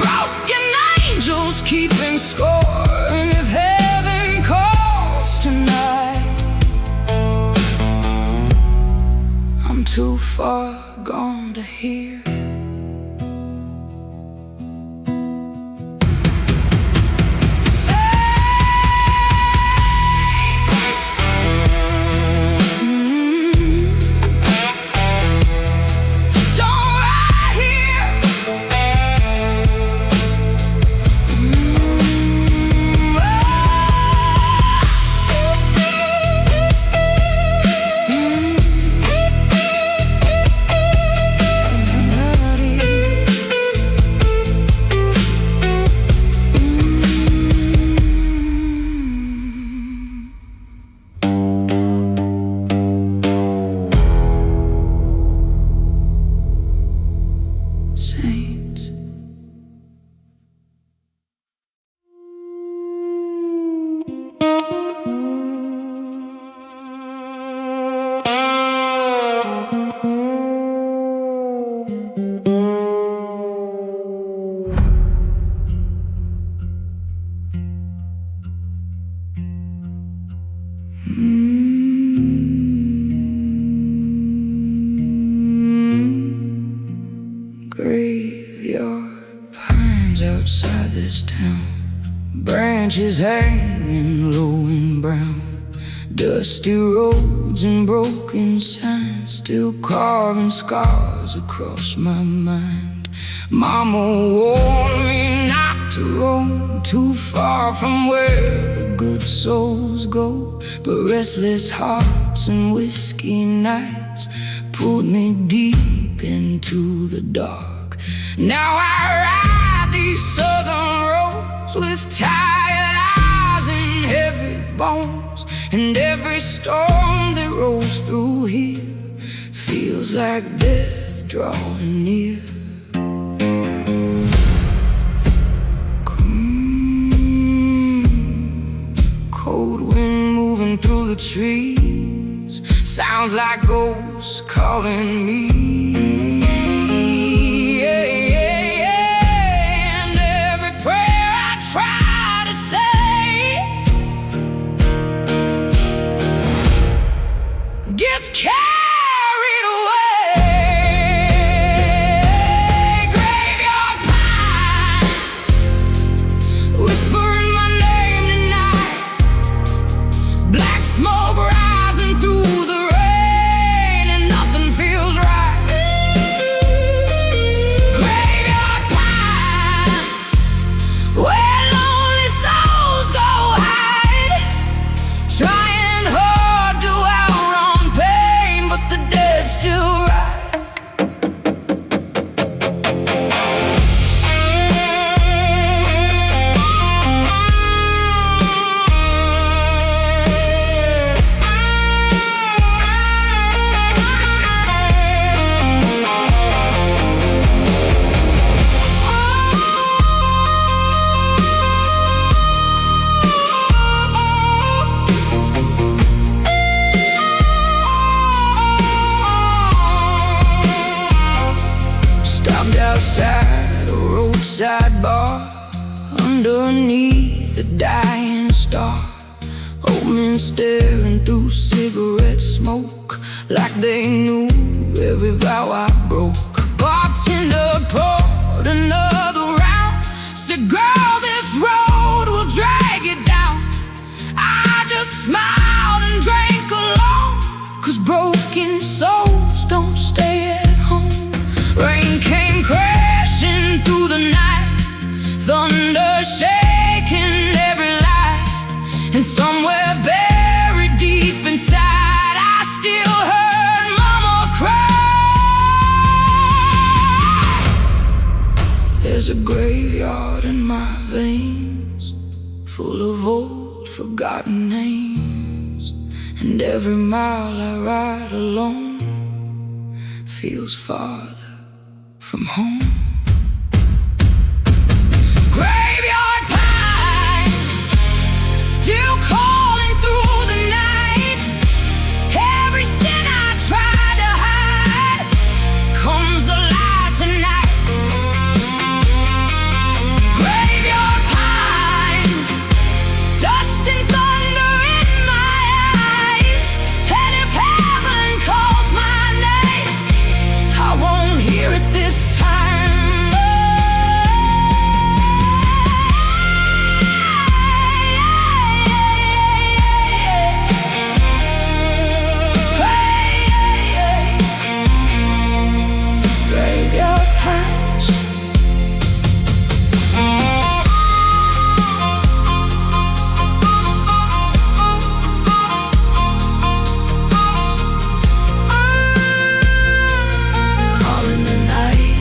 Broken angels keeping score, and if heaven calls tonight, I'm too far gone to hear. Don't ride here. Saints. Graveyard pines outside this town, branches hanging low and brown. Dusty roads and broken signs still carving scars across my mind. Mama warned me not to roam too far from where the good souls go, but restless hearts and whiskey nights pulled me deep into the dark. Now I ride these southern roads with tired eyes and heavy bones, and every storm that rolls through here feels like death drawing near. Cold wind moving through the trees sounds like ghosts calling me. Yeah, yeah, yeah. And every prayer I try to say gets carried away. Graveyard pines whispering my name tonight. Black smoke rising through the rain, and nothing feels right. Graveyard pines, where lonely souls go hide, trying hard to outrun pain, but the dead still rise. Stopped outside a roadside bar underneath a dying star. Old men staring through cigarette smoke like they knew every vow I broke. Bartender veins, full of old forgotten names. And every mile I ride alone feels farther from home. Graveyard pines, still calling through the night. Every sin I try to hide comes alive tonight. Graveyard pines, dust and thunder in my eyes. And if heaven calls my name, I won't hear it this time. Graveyard pines. Calling the night.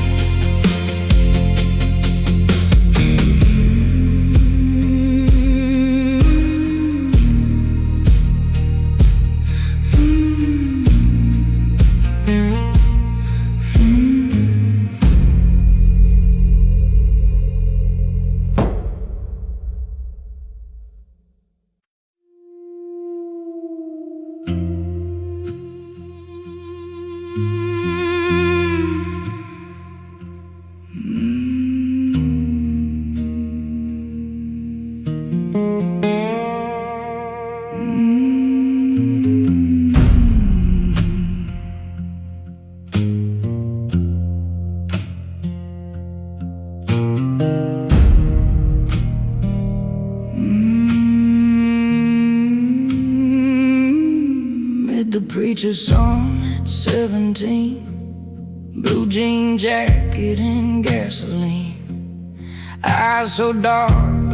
Made the preacher's son at 17, blue jean jacket and gasoline, eyes so dark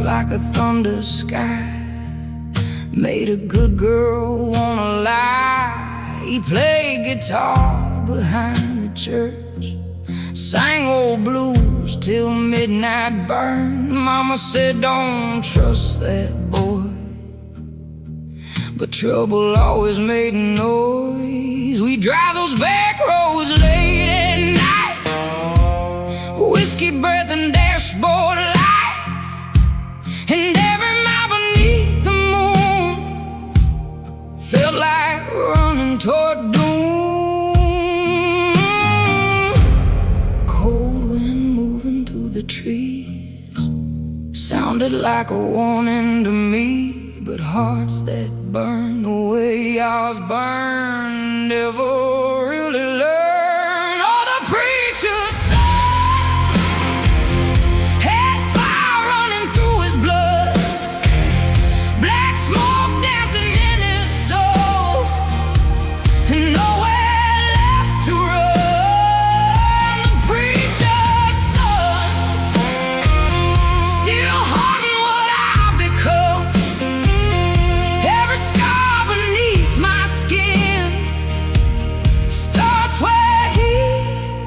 like a thunder sky, made a good girl wanna lie. He played guitar behind the church, sang old blues till midnight burned. Mama said don't trust that boy, but trouble always made noise. We drive those back roads late at night, whiskey breath and dashboard lights. And every mile beneath the moon felt like running toward doom. Cold wind moving through the trees sounded like a warning to me. But hearts that burn the way ours burn never really learn. Oh, the preacher's son had fire running through his blood, black smoke dancing in his soul, and nowhere left to run. The preacher's son, still haunting what I've become. Every scar beneath my skin starts where he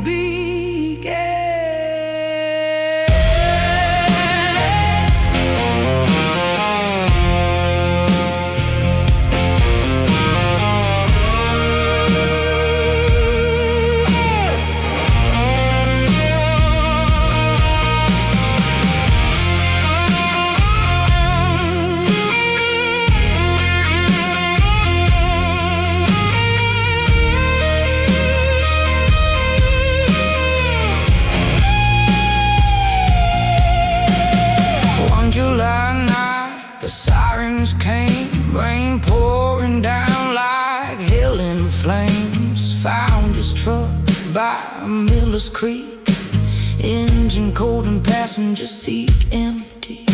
began. One July night, the sirens came, rain pouring down like hell in flames. Found his truck by Miller's Creek, engine cold and passenger seat empty.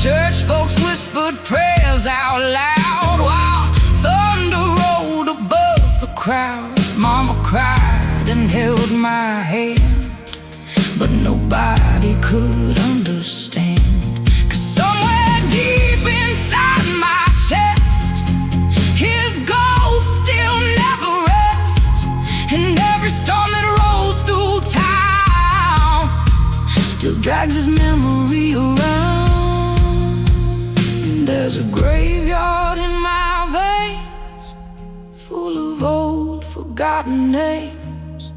Church folks whispered prayers out loud while thunder rolled above the crowd. Mama cried and held my hand, but nobody could understand. 'Cause somewhere deep inside my chest, his ghost still never rests. And every storm that rolls through town still drags his memory around. There's a graveyard in my veins, full of old forgotten names,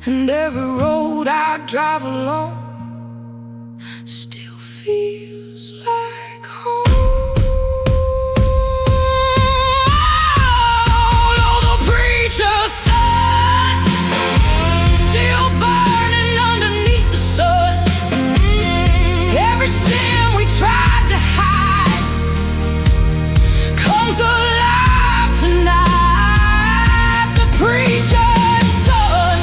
and every road I drive along still feels like home. Oh, the preacher's son, still burning underneath the sun. Every sin we tried to hide comes alive tonight. The preacher's son,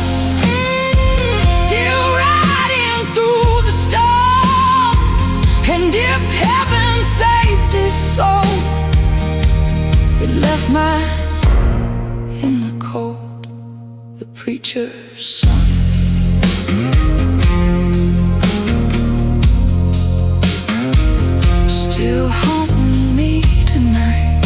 still riding through the storm. And if heaven saved his soul, it left mine in the cold. The preacher's son. Still haunting me tonight.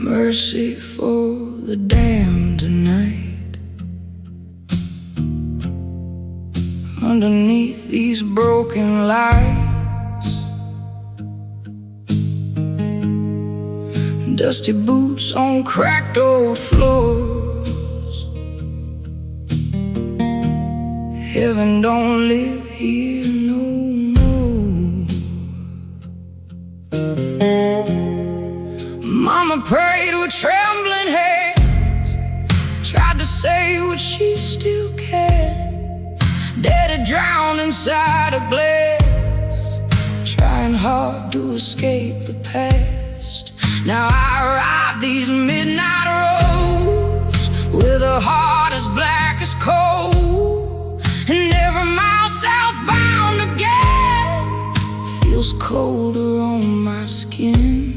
Mercy for the damned tonight. Underneath these broken lights, dusty boots on cracked old floors. Heaven don't live here no more. Mama prayed with trembling hands, tried to say what she still can. Daddy drowned inside a glass, trying hard to escape the past. Now I ride these midnight roads with a heart as black as coal, and every mile southbound again feels colder on my skin.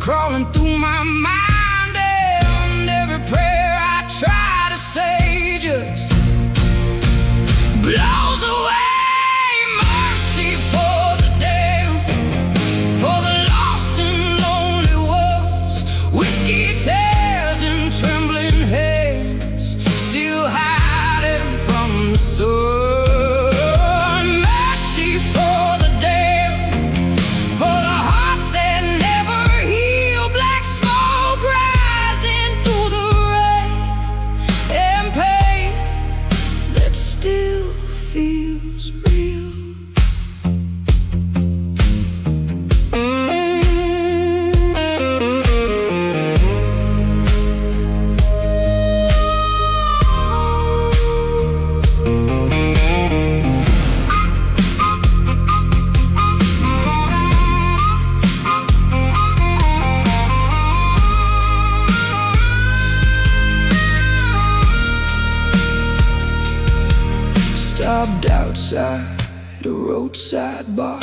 Crawling through my mind, and every prayer I try to say just blows away. Mercy for the damned, for the lost and lonely ones. Whiskey tears and trembling hands, still hiding from the sun. Mercy for the damned, for the hearts that never heal. Black smoke rising through the rain, and pain that still feels real. Stopped outside a roadside bar,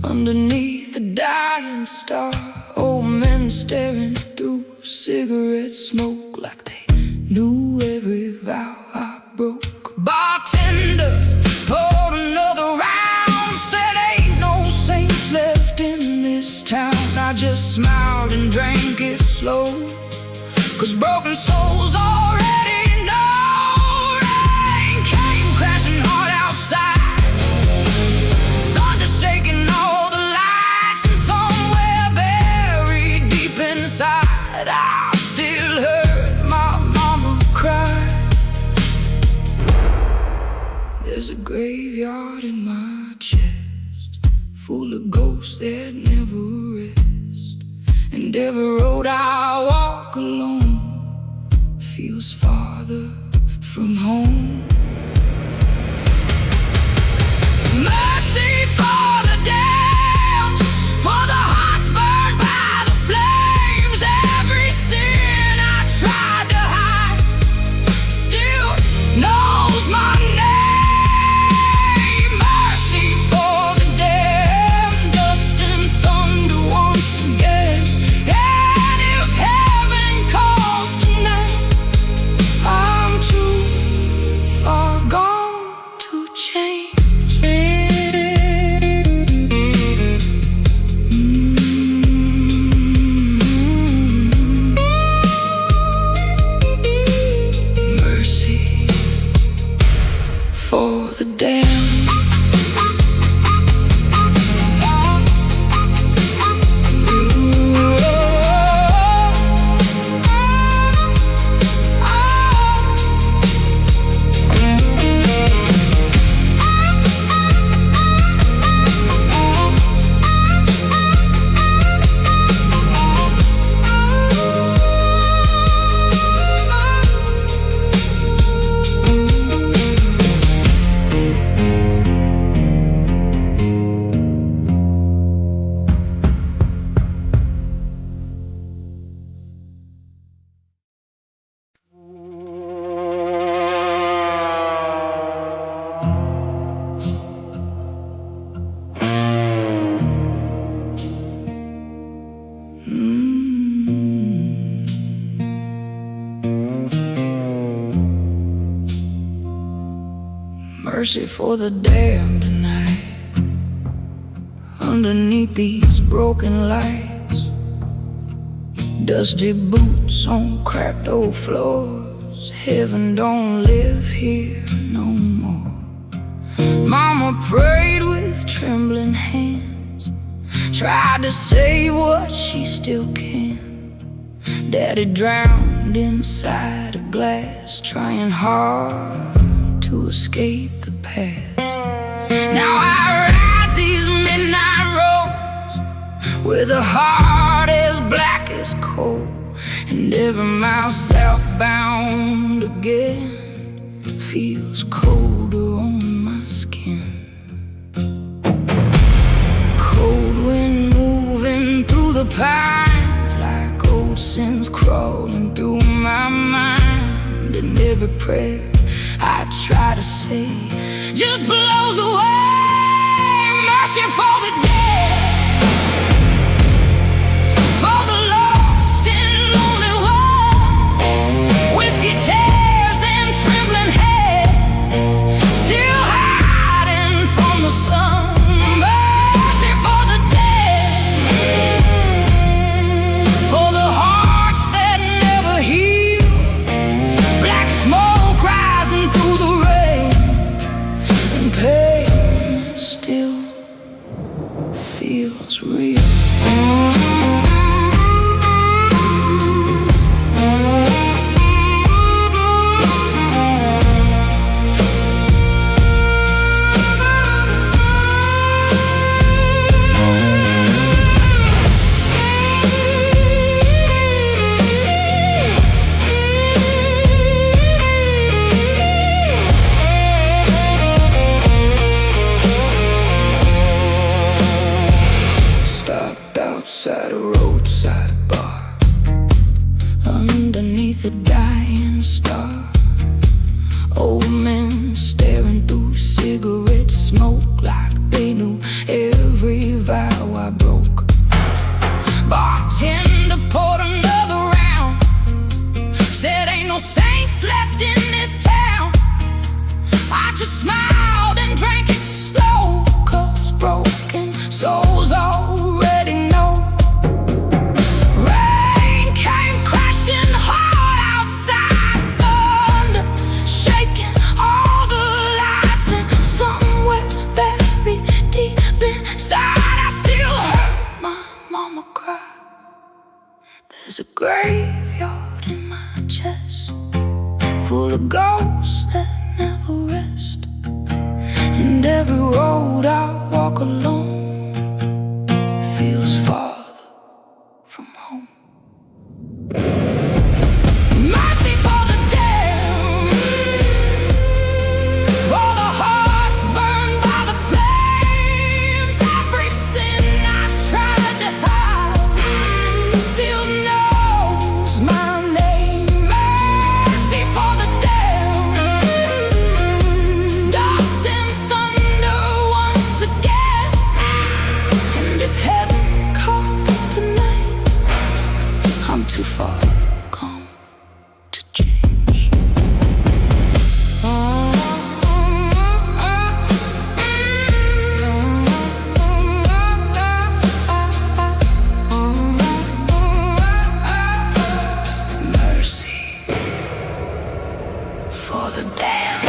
underneath a dying star. Old men staring through cigarette smoke like they knew every vow I broke. A bartender poured another round, said ain't no saints left in this town. I just smiled and drank it slow, 'cause broken souls already know. Rain came crashing hard outside, thunder shaking all the lights, and somewhere buried deep inside I still heard my mama graveyard in my chest, full of ghosts that never rest. And every road I walk alone feels farther from home. Mercy for the damned, for the hearts burned by the flames. Every sin I tried to hide still knows my name. Mercy for the damned, dust and thunder once again. And if heaven calls tonight, I'm too far gone to change. For the damned. Mercy for the damned tonight, underneath these broken lights. Dusty boots on cracked old floors. Heaven don't live here no more. Mama prayed with trembling hands, tried to say what she still can. Daddy drowned inside a glass, trying hard to escape the past. Now I ride these midnight roads with a heart as black as coal, and every mile southbound again feels colder on my skin. Cold wind moving through the pines, like old sins crawling through my mind. And every prayer I try to say just blows away. Mercy for the dead, for the lost and lonely ones. Whiskey tears and trembling heads, still hiding from the sun. Mercy for the dead, for the hearts that never heal. Black smoke rising through the rain, and pain that still feels real. Outside a roadside bar, underneath a dying star. Old men staring through cigarette smoke, like they knew every vow I broke. Bartender poured another round, said ain't no saints left in this town. I just smiled and drank it slow, 'cause broken souls already know. There's a graveyard in my chest, full of ghosts that never rest. every road I walk alone feels farther from home. Mercy for the damned, for the hearts burned by the flames. Every sin I tried to hide still knows my name. Mercy for the damned, dust and thunder once again. And if heaven calls tonight, I'm too far gone to change. Mercy for the damned.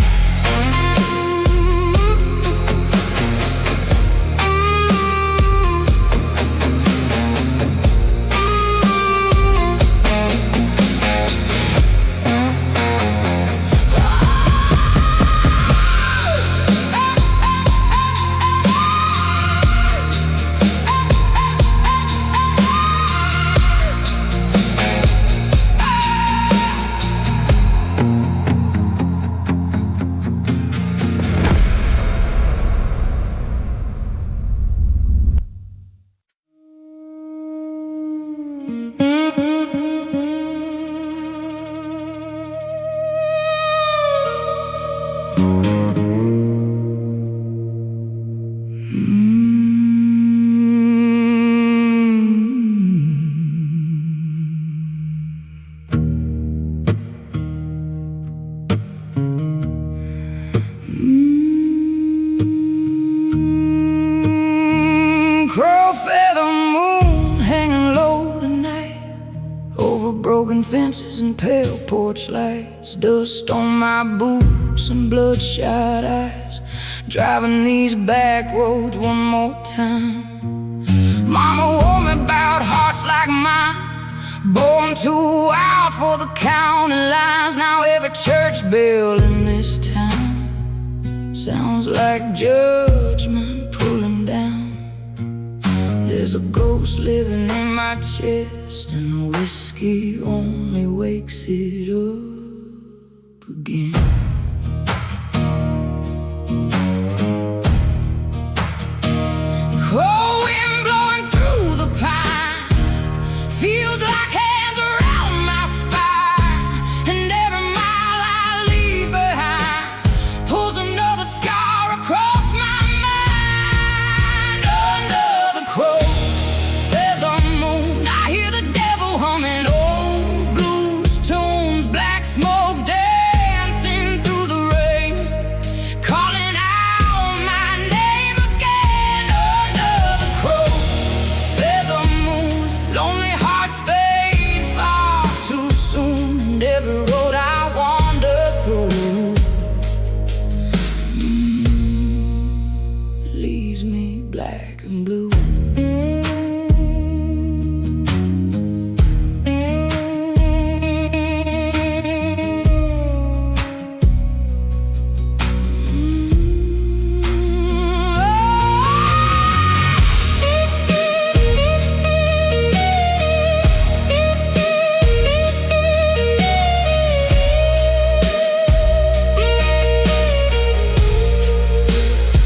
Crow feather moon hanging low tonight over broken fences and pale porch lights. Dust on my boots and bloodshot eyes, driving these back roads one more time. Mama warned me about hearts like mine, born too wild for the county lines. Now every church bell in this town sounds like judgment pulling down. There's a ghost living in my chest, and the whiskey only wakes it up again. Cold wind blowing through the pines feels like hands around my spine, and every mile I leave behind pulls another scar across my mind. Under the crow feather moon, I hear the devil humming old blues tunes, black smoke dancing through the rain, calling out my name again. Under the crow feather moon, lonely hearts fade far too soon, and every road I wander through leaves me black and blue.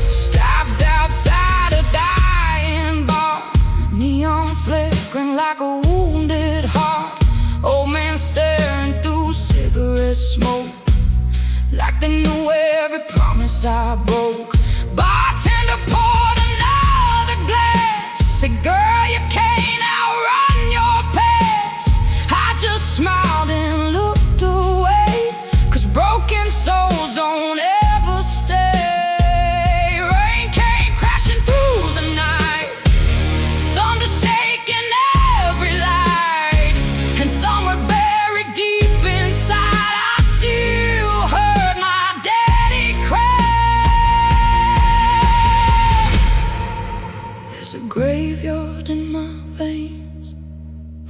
Stopped outside a dying bar, neon flickering like a wounded heart. Old man staring through cigarette smoke, like they knew every promise I broke. Bartender poured another glass, said, "Girl, you can't outrun your past." I just smiled and looked away, 'cause broken souls don't ever stay. Rain came crashing through the night, thunder shaking every light, and somewhere buried deep inside I still heard my daddy cry. There's a graveyard in my veins,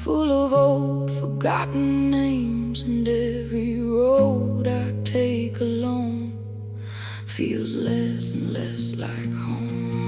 full of old forgotten names, and every road I take alone feels less and less like home.